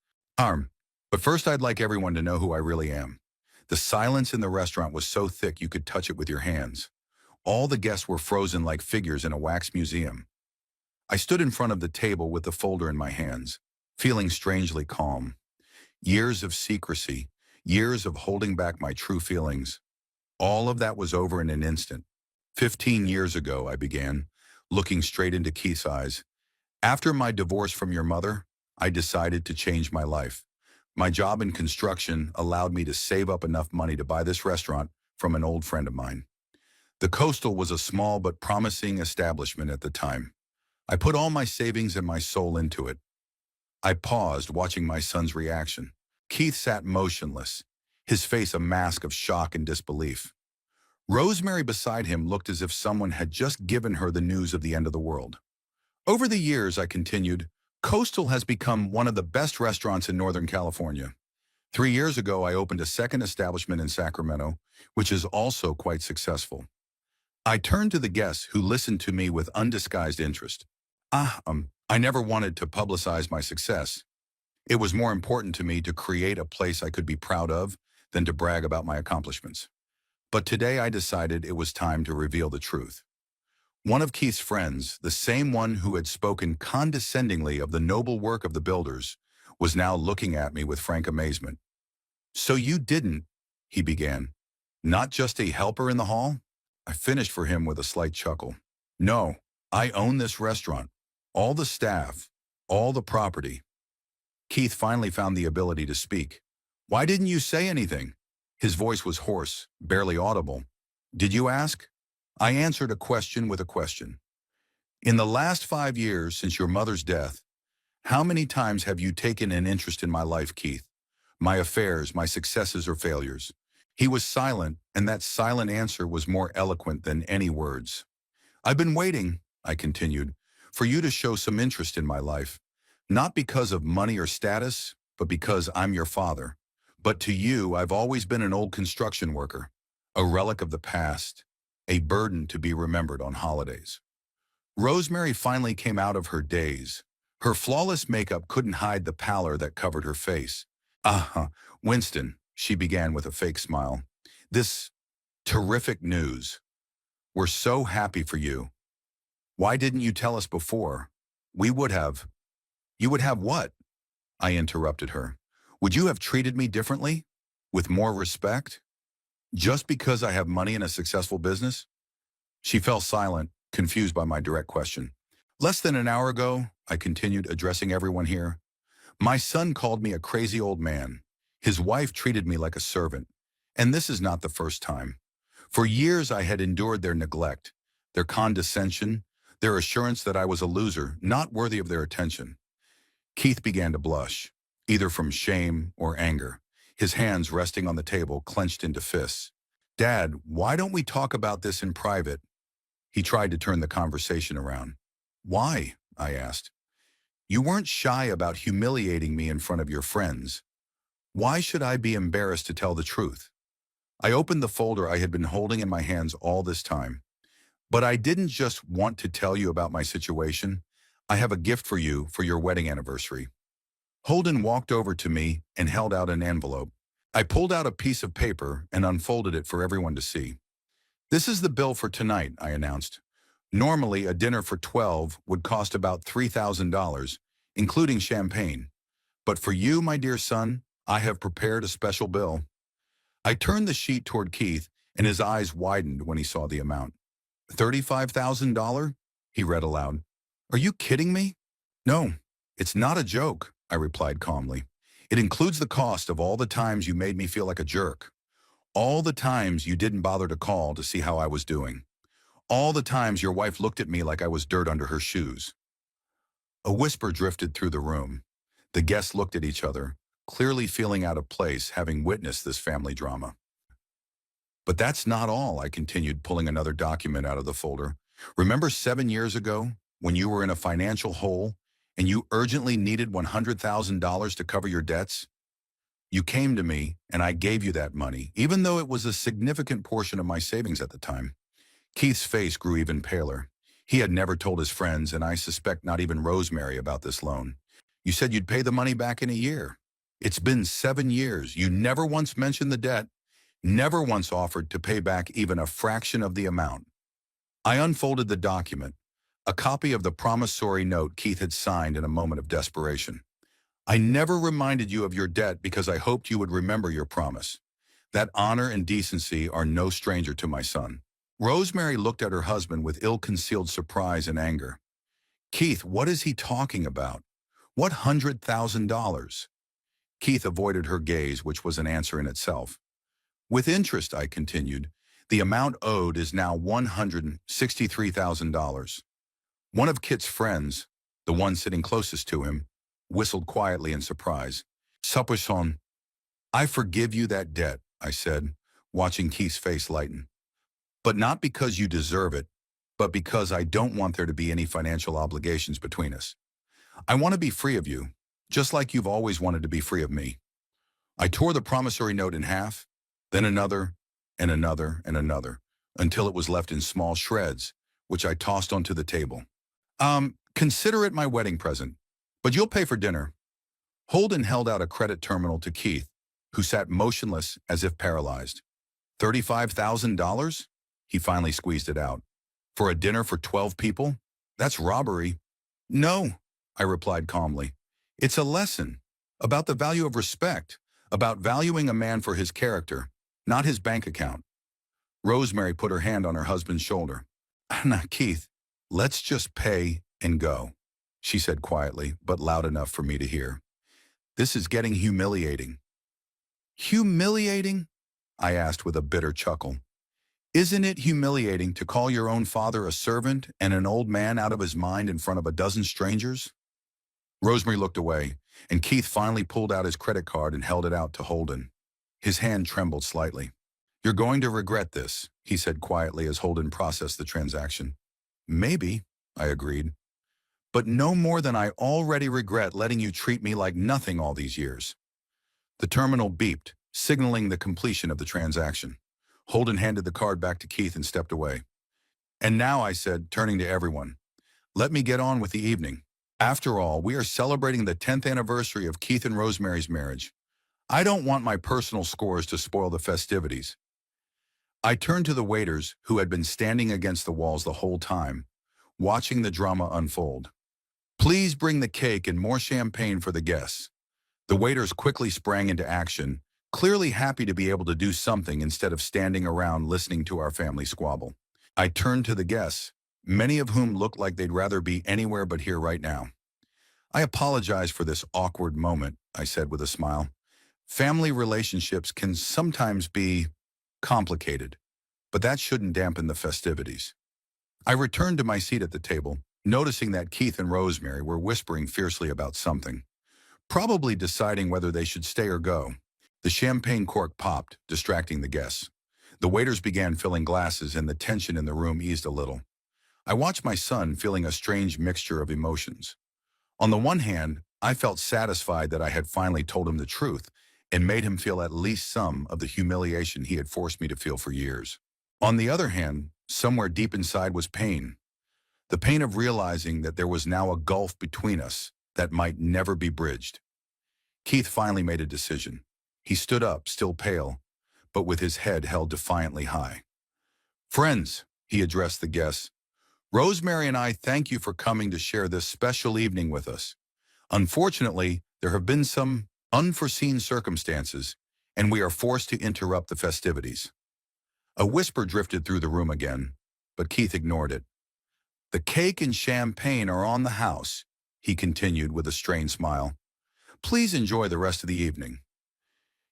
But first I'd like everyone to know who I really am." The silence in the restaurant was so thick you could touch it with your hands. All the guests were frozen like figures in a wax museum. I stood in front of the table with the folder in my hands, feeling strangely calm. Years of secrecy, years of holding back my true feelings. All of that was over in an instant. 15 years ago, I began, looking straight into Keith's eyes. "After my divorce from your mother, I decided to change my life. My job in construction allowed me to save up enough money to buy this restaurant from an old friend of mine. The Coastal was a small but promising establishment at the time. I put all my savings and my soul into it." I paused, watching my son's reaction. Keith sat motionless, his face a mask of shock and disbelief. Rosemary beside him looked as if someone had just given her the news of the end of the world. "Over the years," I continued, "Coastal has become one of the best restaurants in Northern California. 3 years ago, I opened a second establishment in Sacramento, which is also quite successful." I turned to the guests, who listened to me with undisguised interest. I never wanted to publicize my success. It was more important to me to create a place I could be proud of than to brag about my accomplishments. But today I decided it was time to reveal the truth. One of Keith's friends, the same one who had spoken condescendingly of the noble work of the builders, was now looking at me with frank amazement. "So you didn't," he began. "Not just a helper in the hall?" I finished for him with a slight chuckle. "No, I own this restaurant. All the staff, all the property." Keith finally found the ability to speak. "Why didn't you say anything?" His voice was hoarse, barely audible. "Did you ask?" I answered a question with a question. "In the last 5 years since your mother's death, how many times have you taken an interest in my life, Keith? My affairs, my successes or failures?" He was silent, and that silent answer was more eloquent than any words. "I've been waiting," I continued, "for you to show some interest in my life. Not because of money or status, but because I'm your father. But to you, I've always been an old construction worker, a relic of the past, a burden to be remembered on holidays." Rosemary finally came out of her daze. Her flawless makeup couldn't hide the pallor that covered her face. "Winston," she began with a fake smile. "This terrific news. We're so happy for you. Why didn't you tell us before? We would have." "You would have what?" I interrupted her. "Would you have treated me differently? With more respect? Just because I have money and a successful business?" She fell silent, confused by my direct question. "Less than an hour ago," I continued, addressing everyone here, "my son called me a crazy old man. His wife treated me like a servant. And this is not the first time. For years I had endured their neglect, their condescension, their assurance that I was a loser, not worthy of their attention." Keith began to blush, either from shame or anger, his hands resting on the table, clenched into fists. "Dad, why don't we talk about this in private?" He tried to turn the conversation around. "Why?" I asked. "You weren't shy about humiliating me in front of your friends. Why should I be embarrassed to tell the truth?" I opened the folder I had been holding in my hands all this time. "But I didn't just want to tell you about my situation. I have a gift for you for your wedding anniversary." Holden walked over to me and held out an envelope. I pulled out a piece of paper and unfolded it for everyone to see. "This is the bill for tonight," I announced. "Normally, a dinner for 12 would cost about $3,000, including champagne. But for you, my dear son, I have prepared a special bill." I turned the sheet toward Keith, and his eyes widened when he saw the amount. $35,000? He read aloud. "Are you kidding me?" "No, it's not a joke," I replied calmly. "It includes the cost of all the times you made me feel like a jerk. All the times you didn't bother to call to see how I was doing. All the times your wife looked at me like I was dirt under her shoes. A whisper drifted through the room. The guests looked at each other, clearly feeling out of place having witnessed this family drama. But that's not all, I continued, pulling another document out of the folder. Remember 7 years ago when you were in a financial hole and you urgently needed $100,000 to cover your debts? You came to me and I gave you that money, even though it was a significant portion of my savings at the time. Keith's face grew even paler. He had never told his friends, and I suspect not even Rosemary, about this loan. You said you'd pay the money back in a year. It's been 7 years. You never once mentioned the debt, never once offered to pay back even a fraction of the amount. I unfolded the document, a copy of the promissory note Keith had signed in a moment of desperation. I never reminded you of your debt because I hoped you would remember your promise. That honor and decency are no stranger to my son. Rosemary looked at her husband with ill-concealed surprise and anger. Keith, what is he talking about? What $100,000? Keith avoided her gaze, which was an answer in itself. With interest, I continued, the amount owed is now $163,000. One of Kit's friends, the one sitting closest to him, whistled quietly in surprise. Supposon. I forgive you that debt, I said, watching Keith's face lighten. But not because you deserve it, but because I don't want there to be any financial obligations between us. I want to be free of you, just like you've always wanted to be free of me. I tore the promissory note in half, then another, and another, and another, until it was left in small shreds, which I tossed onto the table. Consider it my wedding present, but you'll pay for dinner. Holden held out a credit terminal to Keith, who sat motionless as if paralyzed. $35,000? He finally squeezed it out. For a dinner for 12 people? That's robbery. No, I replied calmly. It's a lesson about the value of respect, about valuing a man for his character, not his bank account. Rosemary put her hand on her husband's shoulder. Now, Keith, let's just pay and go, she said quietly, but loud enough for me to hear. This is getting humiliating. Humiliating? I asked with a bitter chuckle. Isn't it humiliating to call your own father a servant and an old man out of his mind in front of a dozen strangers? Rosemary looked away, and Keith finally pulled out his credit card and held it out to Holden. His hand trembled slightly. You're going to regret this, he said quietly as Holden processed the transaction. Maybe, I agreed. But no more than I already regret letting you treat me like nothing all these years. The terminal beeped, signaling the completion of the transaction. Holden handed the card back to Keith and stepped away. And now, I said, turning to everyone, let me get on with the evening. After all, we are celebrating the 10th anniversary of Keith and Rosemary's marriage. I don't want my personal scores to spoil the festivities. I turned to the waiters, who had been standing against the walls the whole time, watching the drama unfold. Please bring the cake and more champagne for the guests. The waiters quickly sprang into action, clearly happy to be able to do something instead of standing around listening to our family squabble. I turned to the guests, many of whom looked like they'd rather be anywhere but here right now. I apologize for this awkward moment, I said with a smile. Family relationships can sometimes be complicated, but that shouldn't dampen the festivities. I returned to my seat at the table, noticing that Keith and Rosemary were whispering fiercely about something, probably deciding whether they should stay or go. The champagne cork popped, distracting the guests. The waiters began filling glasses and the tension in the room eased a little. I watched my son feeling a strange mixture of emotions. On the one hand, I felt satisfied that I had finally told him the truth and made him feel at least some of the humiliation he had forced me to feel for years. On the other hand, somewhere deep inside was pain. The pain of realizing that there was now a gulf between us that might never be bridged. Keith finally made a decision. He stood up, still pale, but with his head held defiantly high. Friends, he addressed the guests, Rosemary and I thank you for coming to share this special evening with us. Unfortunately, there have been some unforeseen circumstances, and we are forced to interrupt the festivities. A whisper drifted through the room again, but Keith ignored it. The cake and champagne are on the house, he continued with a strained smile. Please enjoy the rest of the evening.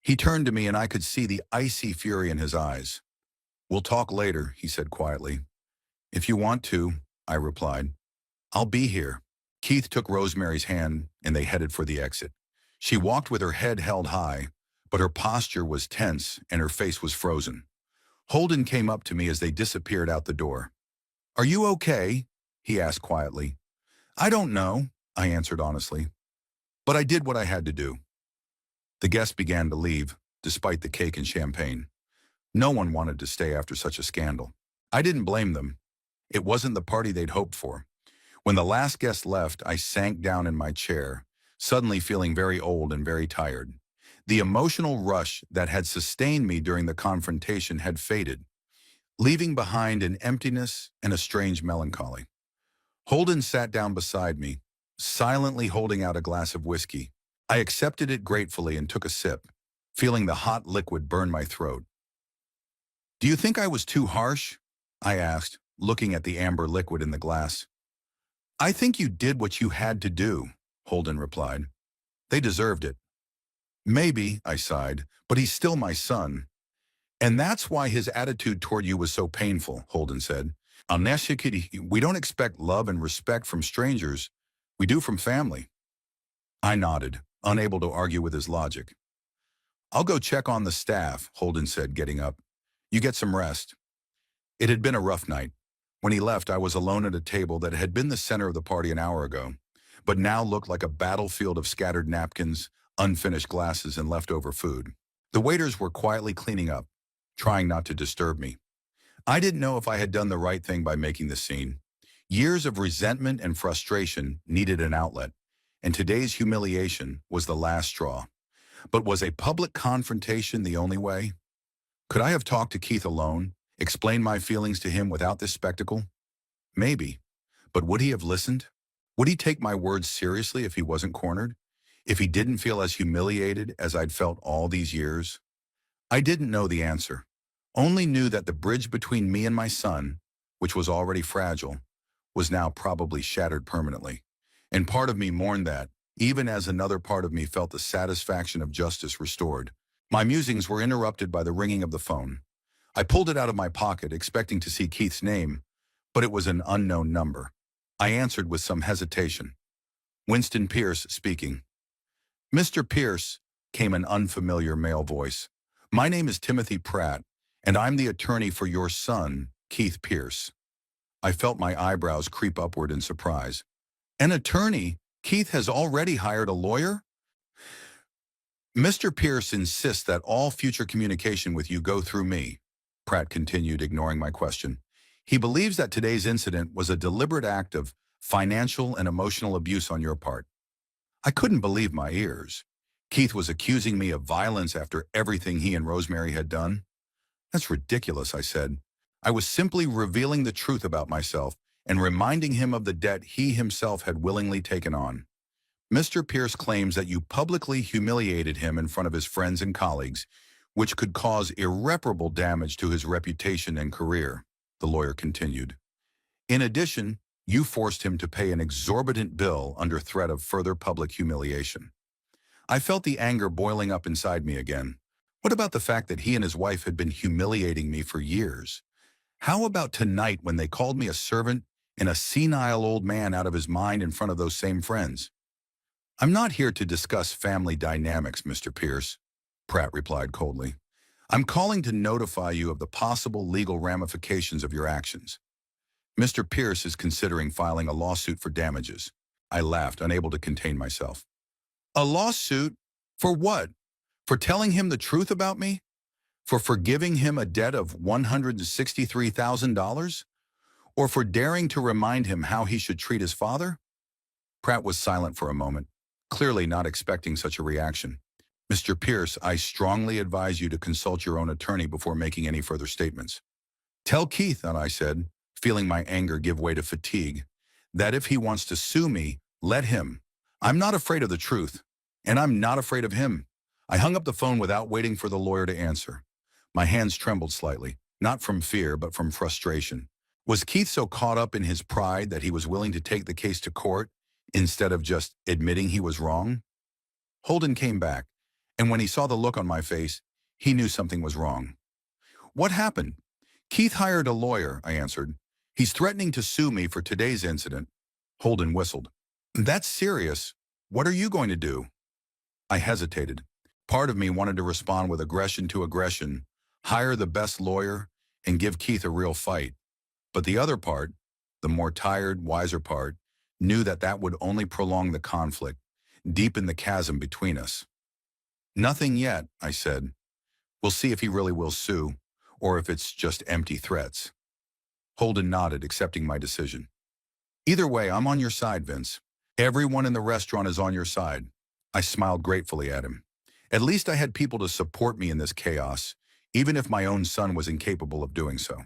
He turned to me and I could see the icy fury in his eyes. "We'll talk later," he said quietly. "If you want to," I replied. "I'll be here." Keith took Rosemary's hand and they headed for the exit. She walked with her head held high, but her posture was tense and her face was frozen. Holden came up to me as they disappeared out the door. "Are you okay?" he asked quietly. "I don't know," I answered honestly. "But I did what I had to do." The guests began to leave, despite the cake and champagne. No one wanted to stay after such a scandal. I didn't blame them. It wasn't the party they'd hoped for. When the last guest left, I sank down in my chair, suddenly feeling very old and very tired. The emotional rush that had sustained me during the confrontation had faded, leaving behind an emptiness and a strange melancholy. Holden sat down beside me, silently holding out a glass of whiskey. I accepted it gratefully and took a sip, feeling the hot liquid burn my throat. "Do you think I was too harsh?" I asked, looking at the amber liquid in the glass. "I think you did what you had to do," Holden replied. "They deserved it." "Maybe," I sighed, "but he's still my son." "And that's why his attitude toward you was so painful," Holden said. "We don't expect love and respect from strangers. We do from family." I nodded, unable to argue with his logic. "I'll go check on the staff," Holden said, getting up. "You get some rest." It had been a rough night. When he left, I was alone at a table that had been the center of the party an hour ago, but now looked like a battlefield of scattered napkins, unfinished glasses, and leftover food. The waiters were quietly cleaning up, trying not to disturb me. I didn't know if I had done the right thing by making the scene. Years of resentment and frustration needed an outlet, and today's humiliation was the last straw. But was a public confrontation the only way? Could I have talked to Keith alone, explained my feelings to him without this spectacle? Maybe. But would he have listened? Would he take my words seriously if he wasn't cornered? If he didn't feel as humiliated as I'd felt all these years? I didn't know the answer. Only knew that the bridge between me and my son, which was already fragile, was now probably shattered permanently. And part of me mourned that, even as another part of me felt the satisfaction of justice restored. My musings were interrupted by the ringing of the phone. I pulled it out of my pocket, expecting to see Keith's name, but it was an unknown number. I answered with some hesitation. "Winston Pierce speaking." "Mr. Pierce," came an unfamiliar male voice. "My name is Timothy Pratt, and I'm the attorney for your son, Keith Pierce." I felt my eyebrows creep upward in surprise. "An attorney? Keith has already hired a lawyer?" "Mr. Pierce insists that all future communication with you go through me," Pratt continued, ignoring my question. "He believes that today's incident was a deliberate act of financial and emotional abuse on your part." I couldn't believe my ears. Keith was accusing me of violence after everything he and Rosemary had done? "That's ridiculous," I said. "I was simply revealing the truth about myself and reminding him of the debt he himself had willingly taken on." "Mr. Pierce claims that you publicly humiliated him in front of his friends and colleagues, which could cause irreparable damage to his reputation and career," the lawyer continued. "In addition, you forced him to pay an exorbitant bill under threat of further public humiliation." I felt the anger boiling up inside me again. What about the fact that he and his wife had been humiliating me for years? How about tonight when they called me a servant and a senile old man out of his mind in front of those same friends? "I'm not here to discuss family dynamics, Mr. Pierce," Pratt replied coldly. "I'm calling to notify you of the possible legal ramifications of your actions. Mr. Pierce is considering filing a lawsuit for damages." I laughed, unable to contain myself. "A lawsuit? For what? For telling him the truth about me? For forgiving him a debt of $163,000? Or for daring to remind him how he should treat his father?" Pratt was silent for a moment, clearly not expecting such a reaction. "Mr. Pierce, I strongly advise you to consult your own attorney before making any further statements." "Tell Keith," I said, feeling my anger give way to fatigue, "that if he wants to sue me, let him. I'm not afraid of the truth, and I'm not afraid of him." I hung up the phone without waiting for the lawyer to answer. My hands trembled slightly, not from fear, but from frustration. Was Keith so caught up in his pride that he was willing to take the case to court instead of just admitting he was wrong? Holden came back, And when he saw the look on my face, he knew something was wrong. What happened? Keith hired a lawyer, I answered. He's threatening to sue me for today's incident. Holden whistled. That's serious. What are you going to do? I hesitated. Part of me wanted to respond with aggression to aggression, hire the best lawyer, and give Keith a real fight. But the other part, the more tired, wiser part, knew that that would only prolong the conflict, deepen the chasm between us. Nothing yet, I said. We'll see if he really will sue, or if it's just empty threats. Holden nodded, accepting my decision. Either way, I'm on your side, Vince. Everyone in the restaurant is on your side. I smiled gratefully at him. At least I had people to support me in this chaos, even if my own son was incapable of doing so.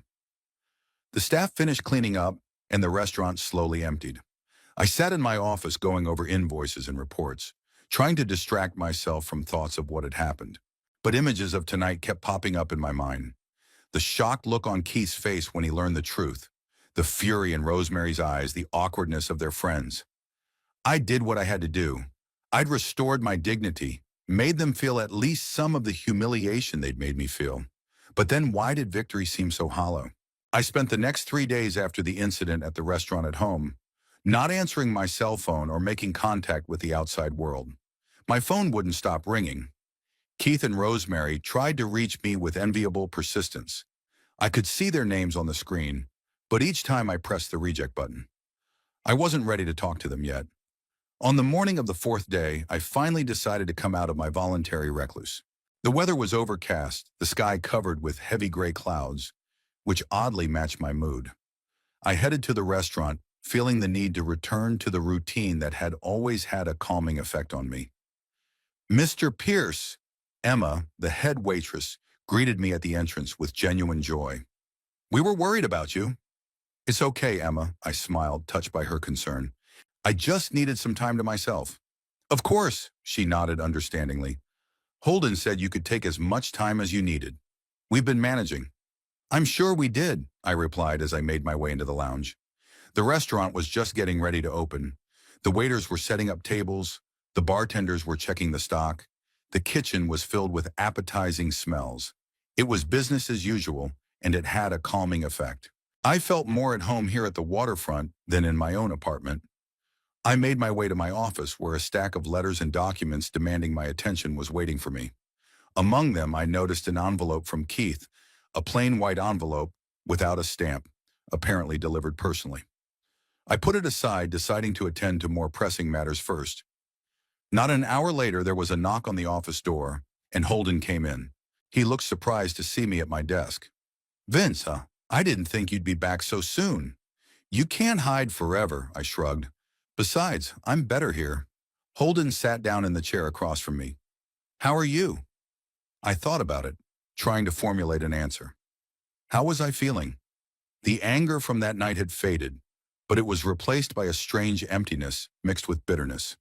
The staff finished cleaning up, and the restaurant slowly emptied. I sat in my office going over invoices and reports, trying to distract myself from thoughts of what had happened. But images of tonight kept popping up in my mind. The shocked look on Keith's face when he learned the truth, the fury in Rosemary's eyes, the awkwardness of their friends. I did what I had to do. I'd restored my dignity, made them feel at least some of the humiliation they'd made me feel. But then why did victory seem so hollow? I spent the next 3 days after the incident at the restaurant at home, not answering my cell phone or making contact with the outside world. My phone wouldn't stop ringing. Keith and Rosemary tried to reach me with enviable persistence. I could see their names on the screen, but each time I pressed the reject button. I wasn't ready to talk to them yet. On the morning of the 4th day, I finally decided to come out of my voluntary recluse. The weather was overcast, the sky covered with heavy gray clouds, which oddly matched my mood. I headed to the restaurant, feeling the need to return to the routine that had always had a calming effect on me. Mr. Pierce, Emma, the head waitress, greeted me at the entrance with genuine joy. We were worried about you. It's okay, Emma, I smiled, touched by her concern. I just needed some time to myself. Of course, she nodded understandingly. Holden said you could take as much time as you needed. We've been managing. I'm sure we did, I replied as I made my way into the lounge. The restaurant was just getting ready to open. The waiters were setting up tables. The bartenders were checking the stock. The kitchen was filled with appetizing smells. It was business as usual, and it had a calming effect. I felt more at home here at the waterfront than in my own apartment. I made my way to my office where a stack of letters and documents demanding my attention was waiting for me. Among them, I noticed an envelope from Keith, a plain white envelope without a stamp, apparently delivered personally. I put it aside, deciding to attend to more pressing matters first. Not an hour later, there was a knock on the office door, and Holden came in. He looked surprised to see me at my desk. Vince, huh? I didn't think you'd be back so soon. You can't hide forever, I shrugged. Besides, I'm better here. Holden sat down in the chair across from me. How are you? I thought about it, trying to formulate an answer. How was I feeling? The anger from that night had faded, but it was replaced by a strange emptiness mixed with bitterness.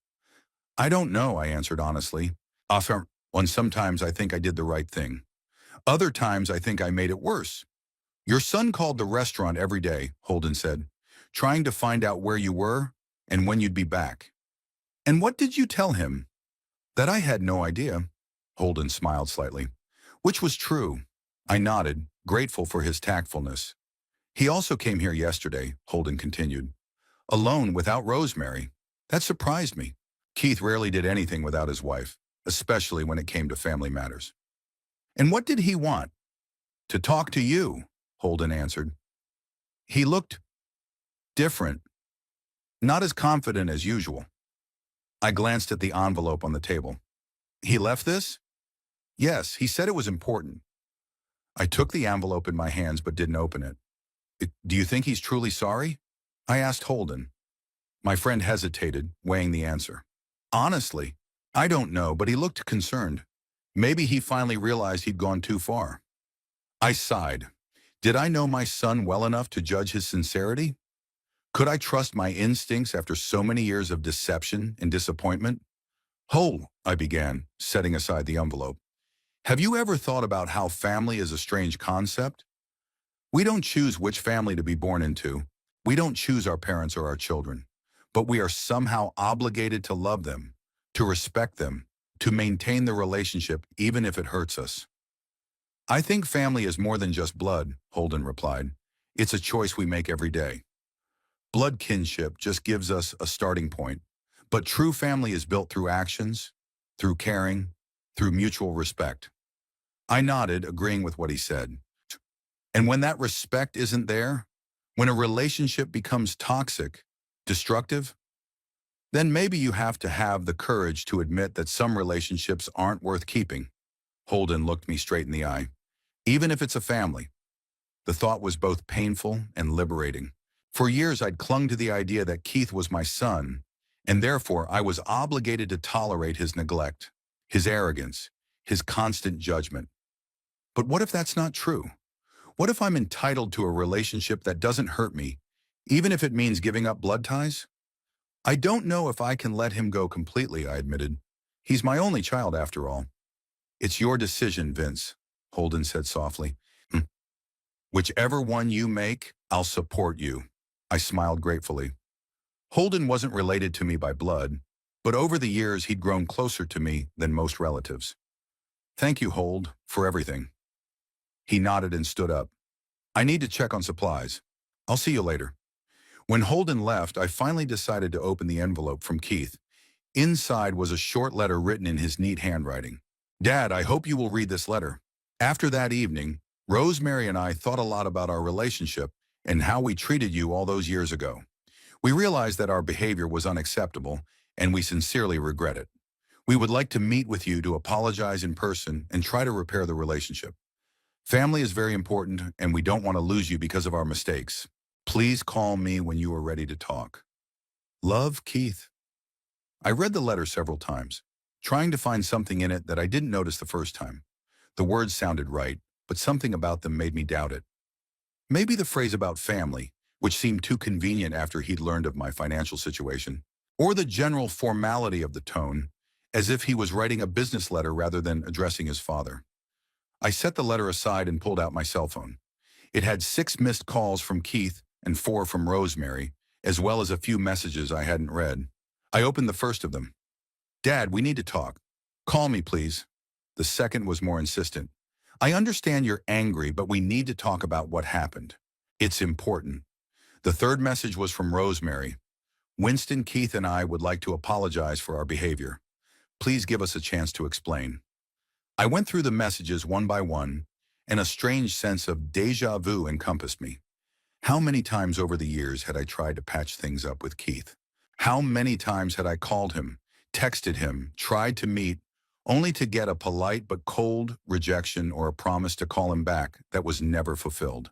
I don't know, I answered honestly. Often, sometimes I think I did the right thing. Other times I think I made it worse. Your son called the restaurant every day, Holden said, trying to find out where you were and when you'd be back. And what did you tell him? That I had no idea. Holden smiled slightly, which was true. I nodded, grateful for his tactfulness. He also came here yesterday, Holden continued. Alone, without Rosemary. That surprised me. Keith rarely did anything without his wife, especially when it came to family matters. And what did he want? To talk to you, Holden answered. He looked different, not as confident as usual. I glanced at the envelope on the table. He left this? Yes, he said it was important. I took the envelope in my hands but didn't open it. Do you think he's truly sorry? I asked Holden. My friend hesitated, weighing the answer. Honestly, I don't know, but he looked concerned. Maybe he finally realized he'd gone too far. I sighed. Did I know my son well enough to judge his sincerity? Could I trust my instincts after so many years of deception and disappointment? I began, setting aside the envelope. Have you ever thought about how family is a strange concept? We don't choose which family to be born into. We don't choose our parents or our children. But we are somehow obligated to love them, to respect them, to maintain the relationship even if it hurts us. I think family is more than just blood, Holden replied. It's a choice we make every day. Blood kinship just gives us a starting point, but true family is built through actions, through caring, through mutual respect. I nodded, agreeing with what he said. And when that respect isn't there, when a relationship becomes toxic, destructive, then maybe you have to have the courage to admit that some relationships aren't worth keeping. Holden looked me straight in the eye. Even if it's a family. The thought was both painful and liberating. For years, I'd clung to the idea that Keith was my son, and therefore I was obligated to tolerate his neglect, his arrogance, his constant judgment. But what if that's not true? What if I'm entitled to a relationship that doesn't hurt me, even if it means giving up blood ties? I don't know if I can let him go completely, I admitted. He's my only child after all. It's your decision, Vince, Holden said softly. Whichever one you make, I'll support you. I smiled gratefully. Holden wasn't related to me by blood, but over the years he'd grown closer to me than most relatives. Thank you, Hold, for everything. He nodded and stood up. I need to check on supplies. I'll see you later. When Holden left, I finally decided to open the envelope from Keith. Inside was a short letter written in his neat handwriting. Dad, I hope you will read this letter. After that evening, Rosemary and I thought a lot about our relationship and how we treated you all those years ago. We realized that our behavior was unacceptable, and we sincerely regret it. We would like to meet with you to apologize in person and try to repair the relationship. Family is very important, and we don't want to lose you because of our mistakes. Please call me when you are ready to talk. Love, Keith. I read the letter several times, trying to find something in it that I didn't notice the first time. The words sounded right, but something about them made me doubt it. Maybe the phrase about family, which seemed too convenient after he'd learned of my financial situation, or the general formality of the tone, as if he was writing a business letter rather than addressing his father. I set the letter aside and pulled out my cell phone. It had 6 missed calls from Keith and 4 from Rosemary, as well as a few messages I hadn't read. I opened the first of them. Dad, we need to talk. Call me, please. The second was more insistent. I understand you're angry, but we need to talk about what happened. It's important. The third message was from Rosemary. Winston, Keith, and I would like to apologize for our behavior. Please give us a chance to explain. I went through the messages one by one, and a strange sense of déjà vu encompassed me. How many times over the years had I tried to patch things up with Keith? How many times had I called him, texted him, tried to meet, only to get a polite but cold rejection or a promise to call him back that was never fulfilled?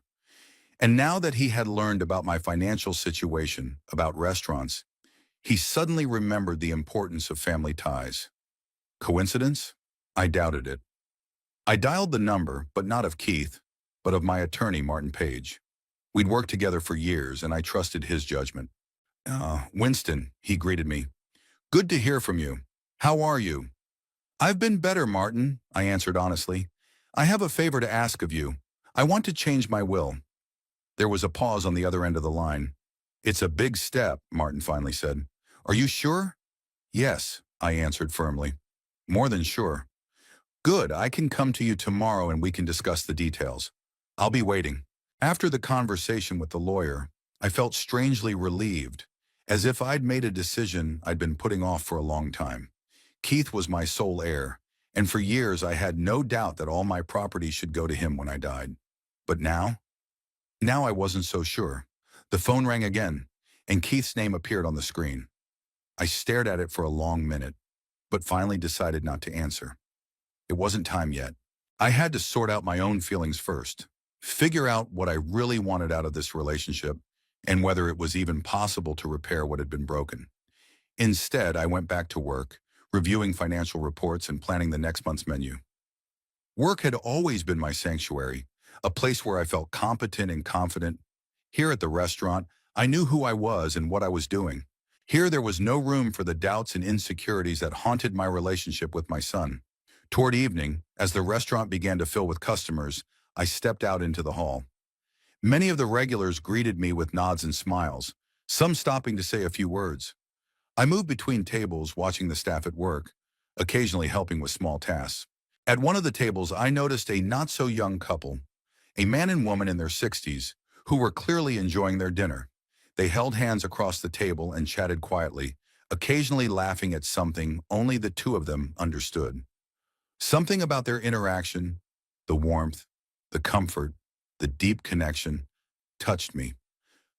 And now that he had learned about my financial situation, about restaurants, he suddenly remembered the importance of family ties. Coincidence? I doubted it. I dialed the number, but not of Keith, but of my attorney, Martin Page. We'd worked together for years, and I trusted his judgment. Winston, he greeted me. Good to hear from you. How are you? I've been better, Martin, I answered honestly. I have a favor to ask of you. I want to change my will. There was a pause on the other end of the line. It's a big step, Martin finally said. Are you sure? Yes, I answered firmly. More than sure. Good, I can come to you tomorrow and we can discuss the details. I'll be waiting. After the conversation with the lawyer, I felt strangely relieved, as if I'd made a decision I'd been putting off for a long time. Keith was my sole heir, and for years I had no doubt that all my property should go to him when I died. But now I wasn't so sure. The phone rang again, and Keith's name appeared on the screen. I stared at it for a long minute, but finally decided not to answer. It wasn't time yet. I had to sort out my own feelings first, figure out what I really wanted out of this relationship, and whether it was even possible to repair what had been broken. Instead, I went back to work, reviewing financial reports and planning the next month's menu. Work had always been my sanctuary, a place where I felt competent and confident. Here at the restaurant, I knew who I was and what I was doing. Here there was no room for the doubts and insecurities that haunted my relationship with my son. Toward evening, as the restaurant began to fill with customers, I stepped out into the hall. Many of the regulars greeted me with nods and smiles, some stopping to say a few words. I moved between tables, watching the staff at work, occasionally helping with small tasks. At one of the tables, I noticed a not-so-young couple, a man and woman in their 60s, who were clearly enjoying their dinner. They held hands across the table and chatted quietly, occasionally laughing at something only the two of them understood. Something about their interaction, the warmth, the comfort, the deep connection, touched me.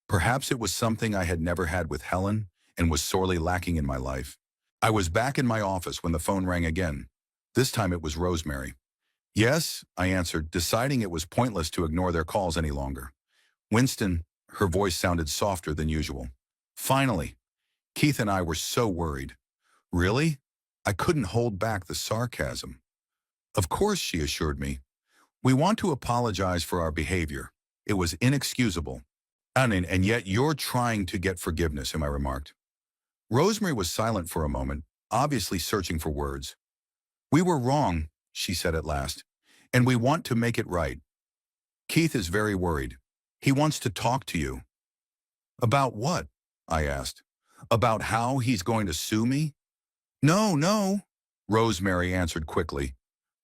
Perhaps it was something I had never had with Helen and was sorely lacking in my life. I was back in my office when the phone rang again. This time it was Rosemary. Yes, I answered, deciding it was pointless to ignore their calls any longer. Winston, her voice sounded softer than usual. Finally, Keith and I were so worried. Really? I couldn't hold back the sarcasm. Of course, she assured me. We want to apologize for our behavior. It was inexcusable. And yet you're trying to get forgiveness, I remarked. Rosemary was silent for a moment, obviously searching for words. We were wrong, she said at last, and we want to make it right. Keith is very worried. He wants to talk to you. About what? I asked. About how he's going to sue me? No, Rosemary answered quickly.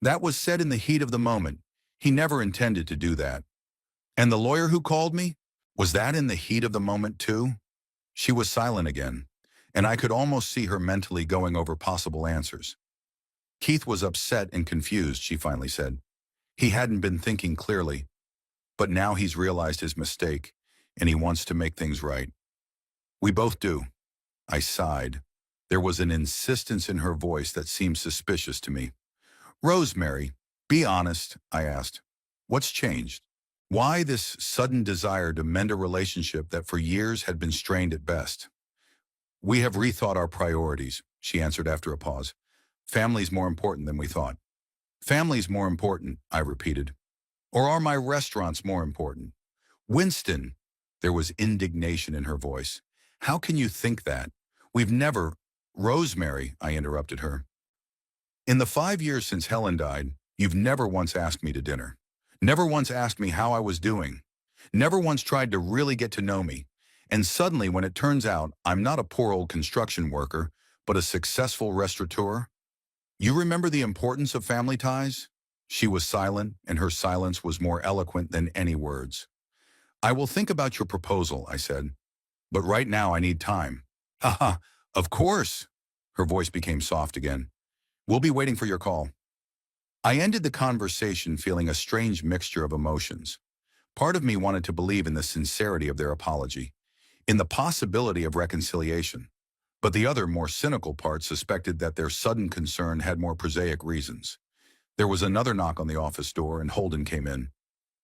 That was said in the heat of the moment. He never intended to do that. And the lawyer who called me? Was that in the heat of the moment too? She was silent again, and I could almost see her mentally going over possible answers. Keith was upset and confused, she finally said. He hadn't been thinking clearly, but now he's realized his mistake, and he wants to make things right. We both do. I sighed. There was an insistence in her voice that seemed suspicious to me. Rosemary, be honest, I asked. What's changed? Why this sudden desire to mend a relationship that for years had been strained at best? We have rethought our priorities, she answered after a pause. Family's more important than we thought. Family's more important, I repeated. Or are my restaurants more important? Winston, there was indignation in her voice. How can you think that? We've never... Rosemary, I interrupted her. In the 5 years since Helen died, you've never once asked me to dinner. Never once asked me how I was doing. Never once tried to really get to know me. And suddenly, when it turns out I'm not a poor old construction worker, but a successful restaurateur, you remember the importance of family ties? She was silent, and her silence was more eloquent than any words. I will think about your proposal, I said. But right now I need time. Haha, of course. Her voice became soft again. We'll be waiting for your call. I ended the conversation feeling a strange mixture of emotions. Part of me wanted to believe in the sincerity of their apology, in the possibility of reconciliation. But the other, more cynical part suspected that their sudden concern had more prosaic reasons. There was another knock on the office door, and Holden came in.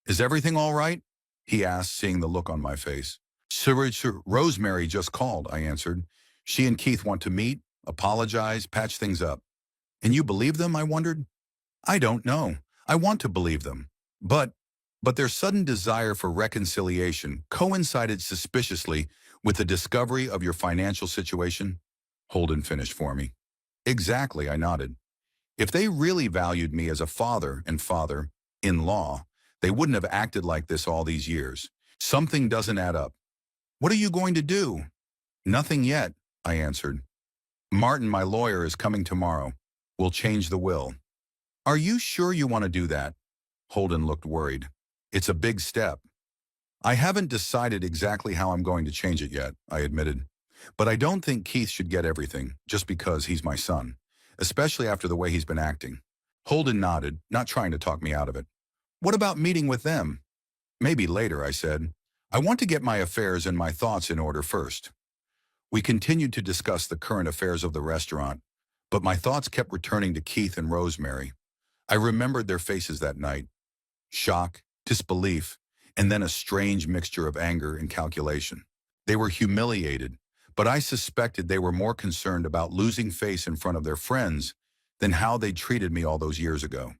Is everything all right? He asked, seeing the look on my face. Sir, Rosemary just called, I answered. She and Keith want to meet, apologize, patch things up. And you believe them, I wondered? I don't know. I want to believe them. But their sudden desire for reconciliation coincided suspiciously with the discovery of your financial situation? Holden finished for me. Exactly, I nodded. If they really valued me as a father and father-in-law, they wouldn't have acted like this all these years. Something doesn't add up. What are you going to do? Nothing yet, I answered. Martin, my lawyer, is coming tomorrow. We'll change the will. Are you sure you want to do that? Holden looked worried. It's a big step. I haven't decided exactly how I'm going to change it yet, I admitted. But I don't think Keith should get everything, just because he's my son, especially after the way he's been acting. Holden nodded, not trying to talk me out of it. What about meeting with them? Maybe later, I said. I want to get my affairs and my thoughts in order first. We continued to discuss the current affairs of the restaurant, but my thoughts kept returning to Keith and Rosemary. I remembered their faces that night. Shock, disbelief, and then a strange mixture of anger and calculation. They were humiliated, but I suspected they were more concerned about losing face in front of their friends than how they treated me all those years ago.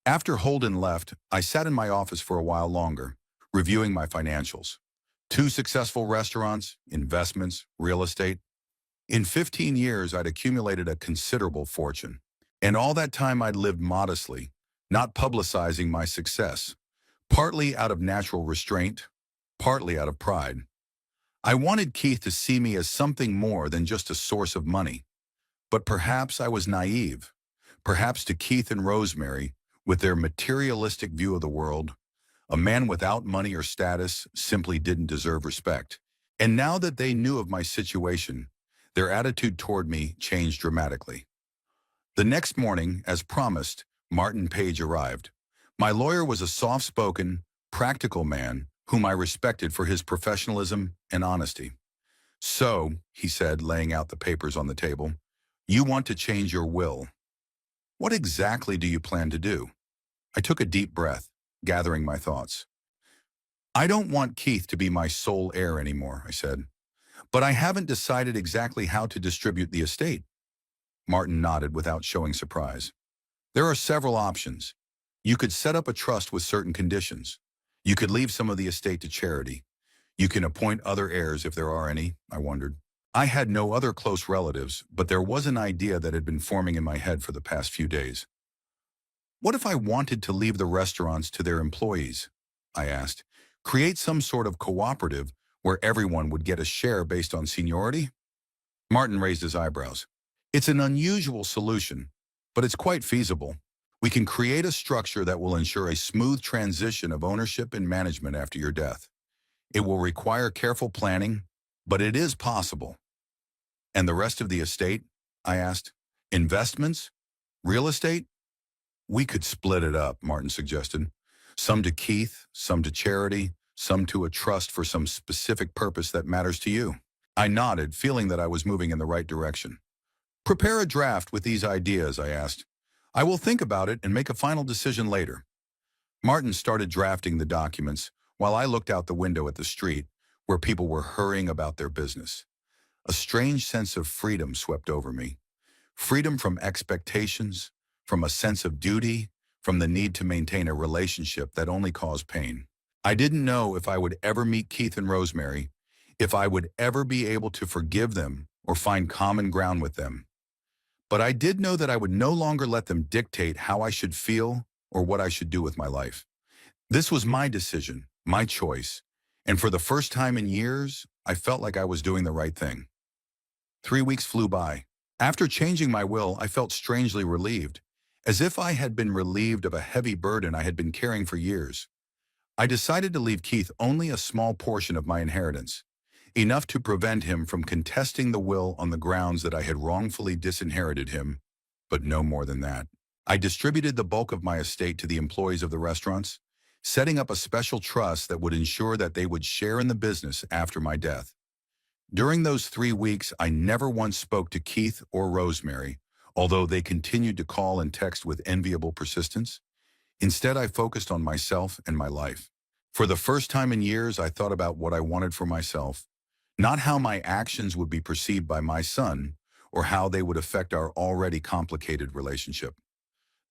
After Holden left, I sat in my office for a while longer, reviewing my financials. 2 successful restaurants, investments, real estate. In 15 years, I'd accumulated a considerable fortune. And all that time I'd lived modestly, not publicizing my success, partly out of natural restraint, partly out of pride. I wanted Keith to see me as something more than just a source of money. But perhaps I was naive. Perhaps to Keith and Rosemary, with their materialistic view of the world, a man without money or status simply didn't deserve respect. And now that they knew of my situation, their attitude toward me changed dramatically. The next morning, as promised, Martin Page arrived. My lawyer was a soft-spoken, practical man whom I respected for his professionalism and honesty. "So," he said, laying out the papers on the table, "you want to change your will. What exactly do you plan to do?" I took a deep breath, gathering my thoughts. "I don't want Keith to be my sole heir anymore," I said, "but I haven't decided exactly how to distribute the estate." Martin nodded without showing surprise. "There are several options. You could set up a trust with certain conditions. You could leave some of the estate to charity. You can appoint other heirs if there are any," I wondered. I had no other close relatives, but there was an idea that had been forming in my head for the past few days. "What if I wanted to leave the restaurants to their employees?" I asked. "Create some sort of cooperative where everyone would get a share based on seniority?" Martin raised his eyebrows. "It's an unusual solution, but it's quite feasible. We can create a structure that will ensure a smooth transition of ownership and management after your death. It will require careful planning, but it is possible." "And the rest of the estate?" I asked. "Investments? Real estate?" "We could split it up," Martin suggested. "Some to Keith, some to charity, some to a trust for some specific purpose that matters to you." I nodded, feeling that I was moving in the right direction. "Prepare a draft with these ideas," I asked. "I will think about it and make a final decision later." Martin started drafting the documents while I looked out the window at the street where people were hurrying about their business. A strange sense of freedom swept over me. Freedom from expectations, from a sense of duty, from the need to maintain a relationship that only caused pain. I didn't know if I would ever meet Keith and Rosemary, if I would ever be able to forgive them or find common ground with them. But I did know that I would no longer let them dictate how I should feel or what I should do with my life. This was my decision, my choice, and for the first time in years, I felt like I was doing the right thing. 3 weeks flew by. After changing my will, I felt strangely relieved, as if I had been relieved of a heavy burden I had been carrying for years. I decided to leave Keith only a small portion of my inheritance, enough to prevent him from contesting the will on the grounds that I had wrongfully disinherited him, but no more than that. I distributed the bulk of my estate to the employees of the restaurants, setting up a special trust that would ensure that they would share in the business after my death. During those 3 weeks, I never once spoke to Keith or Rosemary, although they continued to call and text with enviable persistence. Instead, I focused on myself and my life. For the first time in years, I thought about what I wanted for myself, not how my actions would be perceived by my son or how they would affect our already complicated relationship.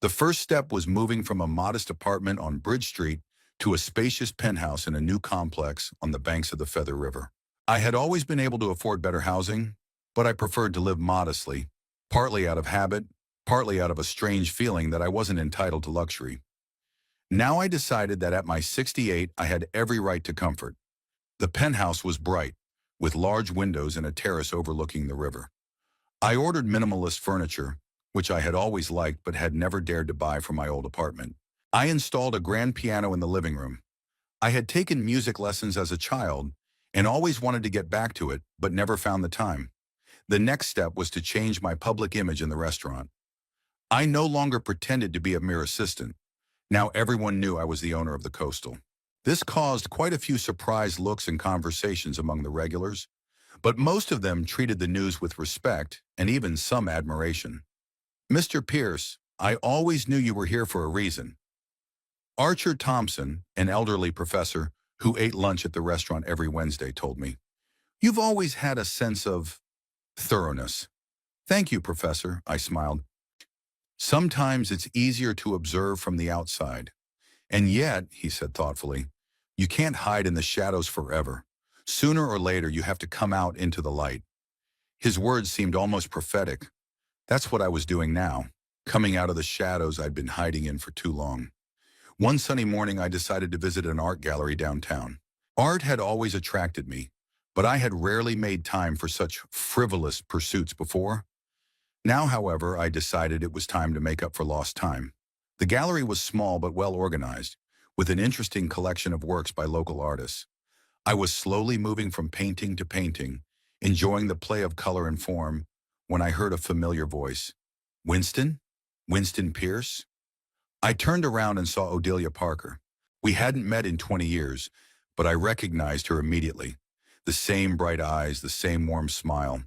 The first step was moving from a modest apartment on Bridge Street to a spacious penthouse in a new complex on the banks of the Feather River. I had always been able to afford better housing, but I preferred to live modestly, partly out of habit, partly out of a strange feeling that I wasn't entitled to luxury. Now I decided that at my 68, I had every right to comfort. The penthouse was bright, with large windows and a terrace overlooking the river. I ordered minimalist furniture, which I had always liked but had never dared to buy from my old apartment. I installed a grand piano in the living room. I had taken music lessons as a child and always wanted to get back to it, but never found the time. The next step was to change my public image in the restaurant. I no longer pretended to be a mere assistant. Now everyone knew I was the owner of the Coastal. This caused quite a few surprised looks and conversations among the regulars, but most of them treated the news with respect and even some admiration. "Mr. Pierce, I always knew you were here for a reason." Archer Thompson, an elderly professor who ate lunch at the restaurant every Wednesday, told me, "You've always had a sense of thoroughness." "Thank you, Professor," I smiled. "Sometimes it's easier to observe from the outside. And yet," he said thoughtfully, "you can't hide in the shadows forever. Sooner or later, you have to come out into the light." His words seemed almost prophetic. That's what I was doing now, coming out of the shadows I'd been hiding in for too long. One sunny morning, I decided to visit an art gallery downtown. Art had always attracted me, but I had rarely made time for such frivolous pursuits before. Now, however, I decided it was time to make up for lost time. The gallery was small but well organized, with an interesting collection of works by local artists. I was slowly moving from painting to painting, enjoying the play of color and form, when I heard a familiar voice. Winston? Winston Pierce? I turned around and saw Odelia Parker. We hadn't met in 20 years, but I recognized her immediately. The same bright eyes, the same warm smile.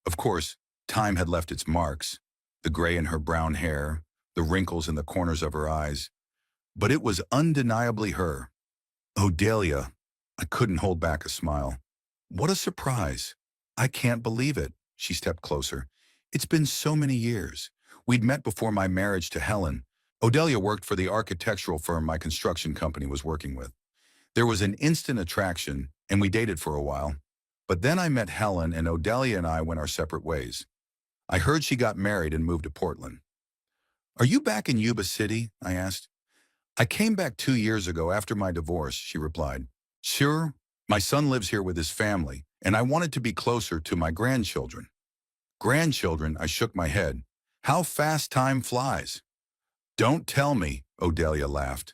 Of course, time had left its marks, the gray in her brown hair, the wrinkles in the corners of her eyes. But it was undeniably her. Odelia. I couldn't hold back a smile. What a surprise. I can't believe it. She stepped closer. It's been so many years. We'd met before my marriage to Helen. Odelia worked for the architectural firm my construction company was working with. There was an instant attraction, and we dated for a while. But then I met Helen, and Odelia and I went our separate ways. I heard she got married and moved to Portland. Are you back in Yuba City? I asked. I came back 2 years ago after my divorce, she replied. Sure, my son lives here with his family, and I wanted to be closer to my grandchildren. Grandchildren, I shook my head. How fast time flies. Don't tell me, Odelia laughed.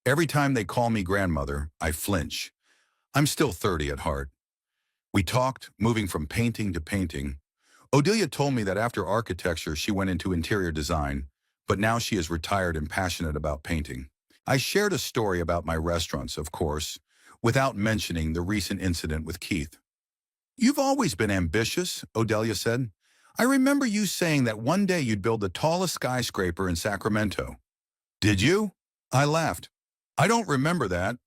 Every time they call me grandmother, I flinch. I'm still 30 at heart. We talked, moving from painting to painting. Odelia told me that after architecture she went into interior design, but now she is retired and passionate about painting. I shared a story about my restaurants, of course, without mentioning the recent incident with Keith. You've always been ambitious, Odelia said. I remember you saying that one day you'd build the tallest skyscraper in Sacramento. Did you? I laughed. I don't remember that,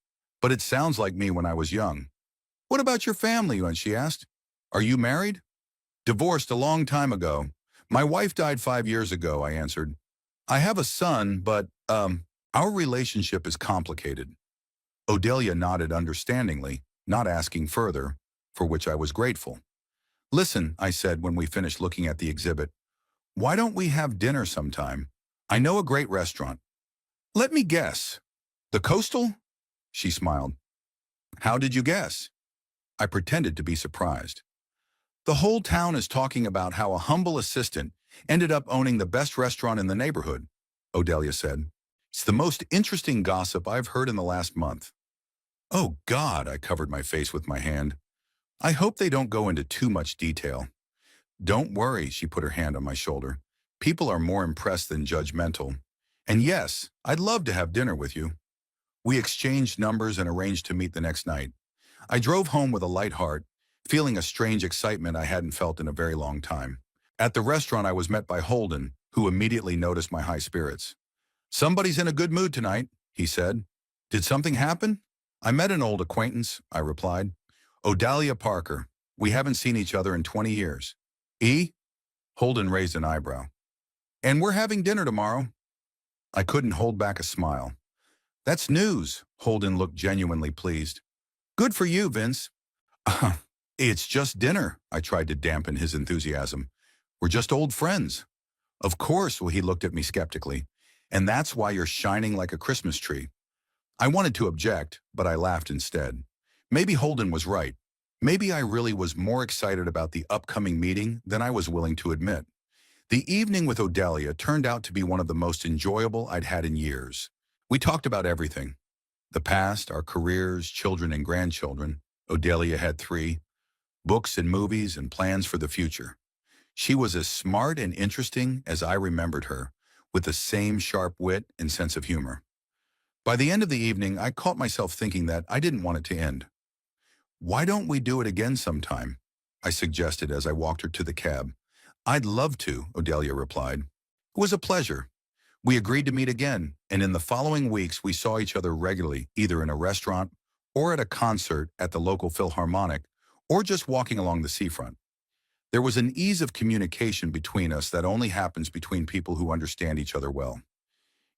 but it sounds like me when I was young. What about your family? She asked. Are you married? Divorced a long time ago. My wife died 5 years ago, I answered. I have a son, but, our relationship is complicated. Odelia nodded understandingly, not asking further, for which I was grateful. Listen, I said when we finished looking at the exhibit. Why don't we have dinner sometime? I know a great restaurant. Let me guess. The Coastal? She smiled. How did you guess? I pretended to be surprised. The whole town is talking about how a humble assistant ended up owning the best restaurant in the neighborhood, Odelia said. It's the most interesting gossip I've heard in the last month. Oh God, I covered my face with my hand. I hope they don't go into too much detail. Don't worry, she put her hand on my shoulder. People are more impressed than judgmental. And yes, I'd love to have dinner with you. We exchanged numbers and arranged to meet the next night. I drove home with a light heart, feeling a strange excitement I hadn't felt in a very long time. At the restaurant, I was met by Holden, who immediately noticed my high spirits. Somebody's in a good mood tonight, he said. Did something happen? I met an old acquaintance, I replied. Odelia Parker. We haven't seen each other in 20 years. E? Holden raised an eyebrow. And we're having dinner tomorrow. I couldn't hold back a smile. That's news, Holden looked genuinely pleased. Good for you, Vince. It's just dinner, I tried to dampen his enthusiasm. We're just old friends. Of course, well, he looked at me skeptically. And that's why you're shining like a Christmas tree. I wanted to object, but I laughed instead. Maybe Holden was right. Maybe I really was more excited about the upcoming meeting than I was willing to admit. The evening with Odelia turned out to be one of the most enjoyable I'd had in years. We talked about everything. The past, our careers, children and grandchildren. Odelia had 3. Books and movies and plans for the future. She was as smart and interesting as I remembered her, with the same sharp wit and sense of humor. By the end of the evening, I caught myself thinking that I didn't want it to end. Why don't we do it again sometime? I suggested as I walked her to the cab. I'd love to, Odelia replied. It was a pleasure. We agreed to meet again, and in the following weeks we saw each other regularly, either in a restaurant or at a concert at the local Philharmonic, or just walking along the seafront. There was an ease of communication between us that only happens between people who understand each other well.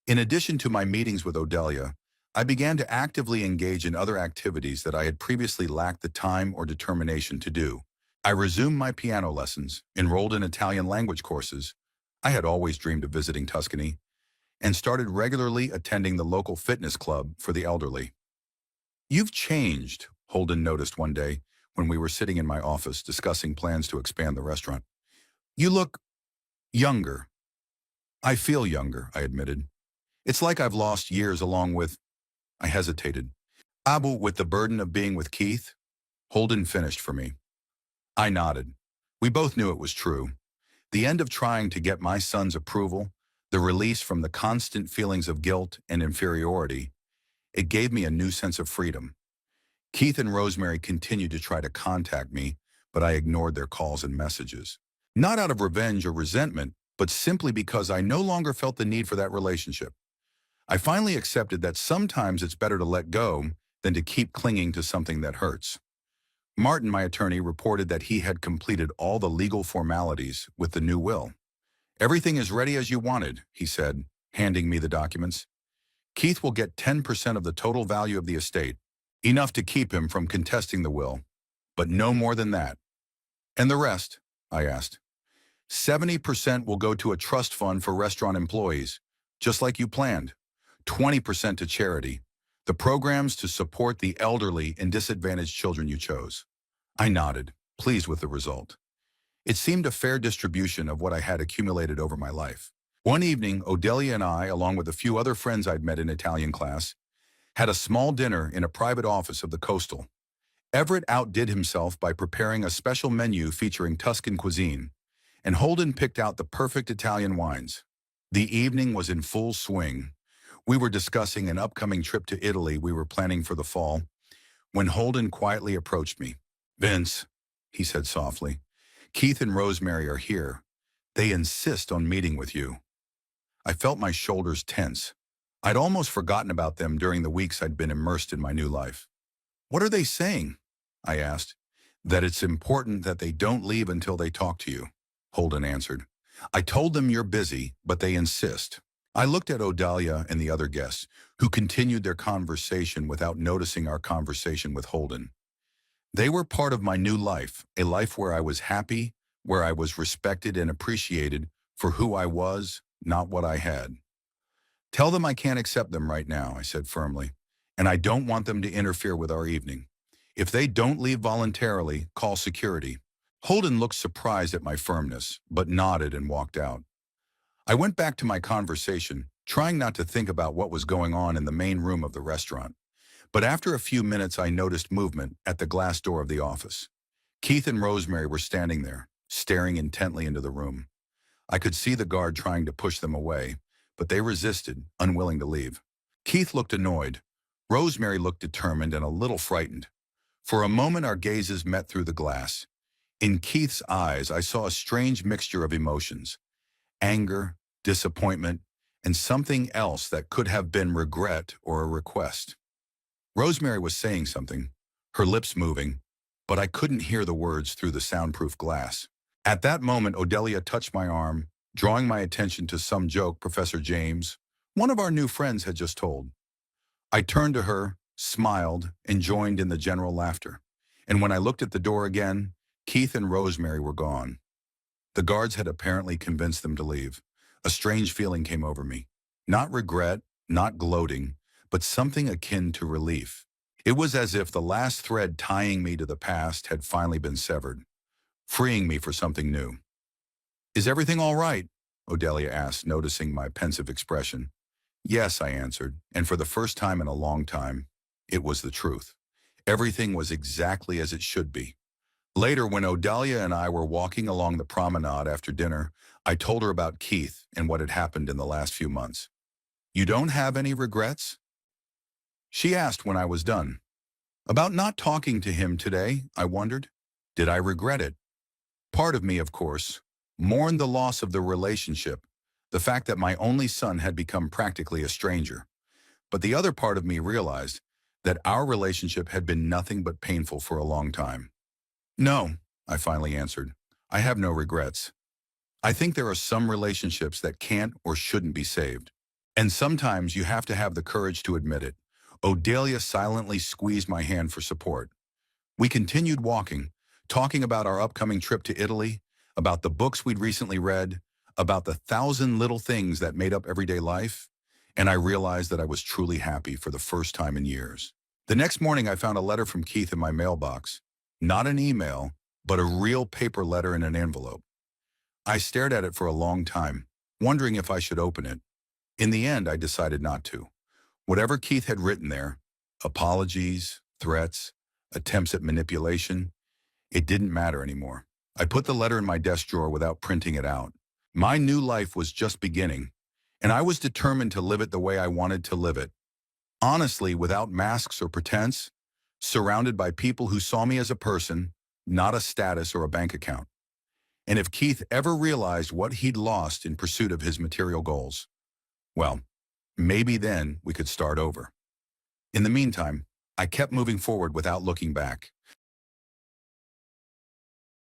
In addition to my meetings with Odelia, I began to actively engage in other activities that I had previously lacked the time or determination to do. I resumed my piano lessons, enrolled in Italian language courses. I had always dreamed of visiting Tuscany, and started regularly attending the local fitness club for the elderly. You've changed, Holden noticed one day when we were sitting in my office discussing plans to expand the restaurant. You look Younger. I feel younger, I admitted. It's like I've lost years along with, I hesitated. Abu, with the burden of being with Keith? Holden finished for me. I nodded. We both knew it was true. The end of trying to get my son's approval, the release from the constant feelings of guilt and inferiority, it gave me a new sense of freedom. Keith and Rosemary continued to try to contact me, but I ignored their calls and messages. Not out of revenge or resentment, but simply because I no longer felt the need for that relationship. I finally accepted that sometimes it's better to let go than to keep clinging to something that hurts. Martin, my attorney, reported that he had completed all the legal formalities with the new will. Everything is ready as you wanted, he said, handing me the documents. Keith will get 10% of the total value of the estate, enough to keep him from contesting the will, but no more than that. And the rest? I asked. 70% will go to a trust fund for restaurant employees, just like you planned. 20% to charity, the programs to support the elderly and disadvantaged children you chose. I nodded, pleased with the result. It seemed a fair distribution of what I had accumulated over my life. One evening, Odelia and I, along with a few other friends I'd met in Italian class, had a small dinner in a private office of the Coastal. Everett outdid himself by preparing a special menu featuring Tuscan cuisine, and Holden picked out the perfect Italian wines. The evening was in full swing. We were discussing an upcoming trip to Italy we were planning for the fall, when Holden quietly approached me. "Vince," he said softly, "Keith and Rosemary are here. They insist on meeting with you." I felt my shoulders tense. I'd almost forgotten about them during the weeks I'd been immersed in my new life. "What are they saying?" I asked. "That it's important that they don't leave until they talk to you," Holden answered. "I told them you're busy, but they insist." I looked at Odalia and the other guests, who continued their conversation without noticing our conversation with Holden. They were part of my new life, a life where I was happy, where I was respected and appreciated for who I was, not what I had. "Tell them I can't accept them right now," I said firmly, "and I don't want them to interfere with our evening. If they don't leave voluntarily, call security." Holden looked surprised at my firmness, but nodded and walked out. I went back to my conversation, trying not to think about what was going on in the main room of the restaurant. But after a few minutes, I noticed movement at the glass door of the office. Keith and Rosemary were standing there, staring intently into the room. I could see the guard trying to push them away, but they resisted, unwilling to leave. Keith looked annoyed. Rosemary looked determined and a little frightened. For a moment, our gazes met through the glass. In Keith's eyes, I saw a strange mixture of emotions: anger, disappointment, and something else that could have been regret or a request. Rosemary was saying something, her lips moving, but I couldn't hear the words through the soundproof glass. At that moment, Odelia touched my arm, drawing my attention to some joke Professor James, one of our new friends, had just told. I turned to her, smiled, and joined in the general laughter. And when I looked at the door again, Keith and Rosemary were gone. The guards had apparently convinced them to leave. A strange feeling came over me. Not regret, not gloating, but something akin to relief. It was as if the last thread tying me to the past had finally been severed, freeing me for something new. "Is everything all right?" Odelia asked, noticing my pensive expression. "Yes," I answered, and for the first time in a long time, it was the truth. Everything was exactly as it should be. Later, when Odelia and I were walking along the promenade after dinner, I told her about Keith and what had happened in the last few months. "You don't have any regrets?" she asked when I was done. "About not talking to him today," I wondered. Did I regret it? Part of me, of course, mourned the loss of the relationship, the fact that my only son had become practically a stranger. But the other part of me realized that our relationship had been nothing but painful for a long time. "No," I finally answered. "I have no regrets. I think there are some relationships that can't or shouldn't be saved. And sometimes you have to have the courage to admit it." Odelia silently squeezed my hand for support. We continued walking, talking about our upcoming trip to Italy, about the books we'd recently read, about the 1,000 little things that made up everyday life, and I realized that I was truly happy for the first time in years. The next morning, I found a letter from Keith in my mailbox. Not an email, but a real paper letter in an envelope. I stared at it for a long time, wondering if I should open it. In the end, I decided not to. Whatever Keith had written there, apologies, threats, attempts at manipulation, it didn't matter anymore. I put the letter in my desk drawer without printing it out. My new life was just beginning, and I was determined to live it the way I wanted to live it. Honestly, without masks or pretense, surrounded by people who saw me as a person, not a status or a bank account. And if Keith ever realized what he'd lost in pursuit of his material goals, well, maybe then we could start over. In the meantime, I kept moving forward without looking back.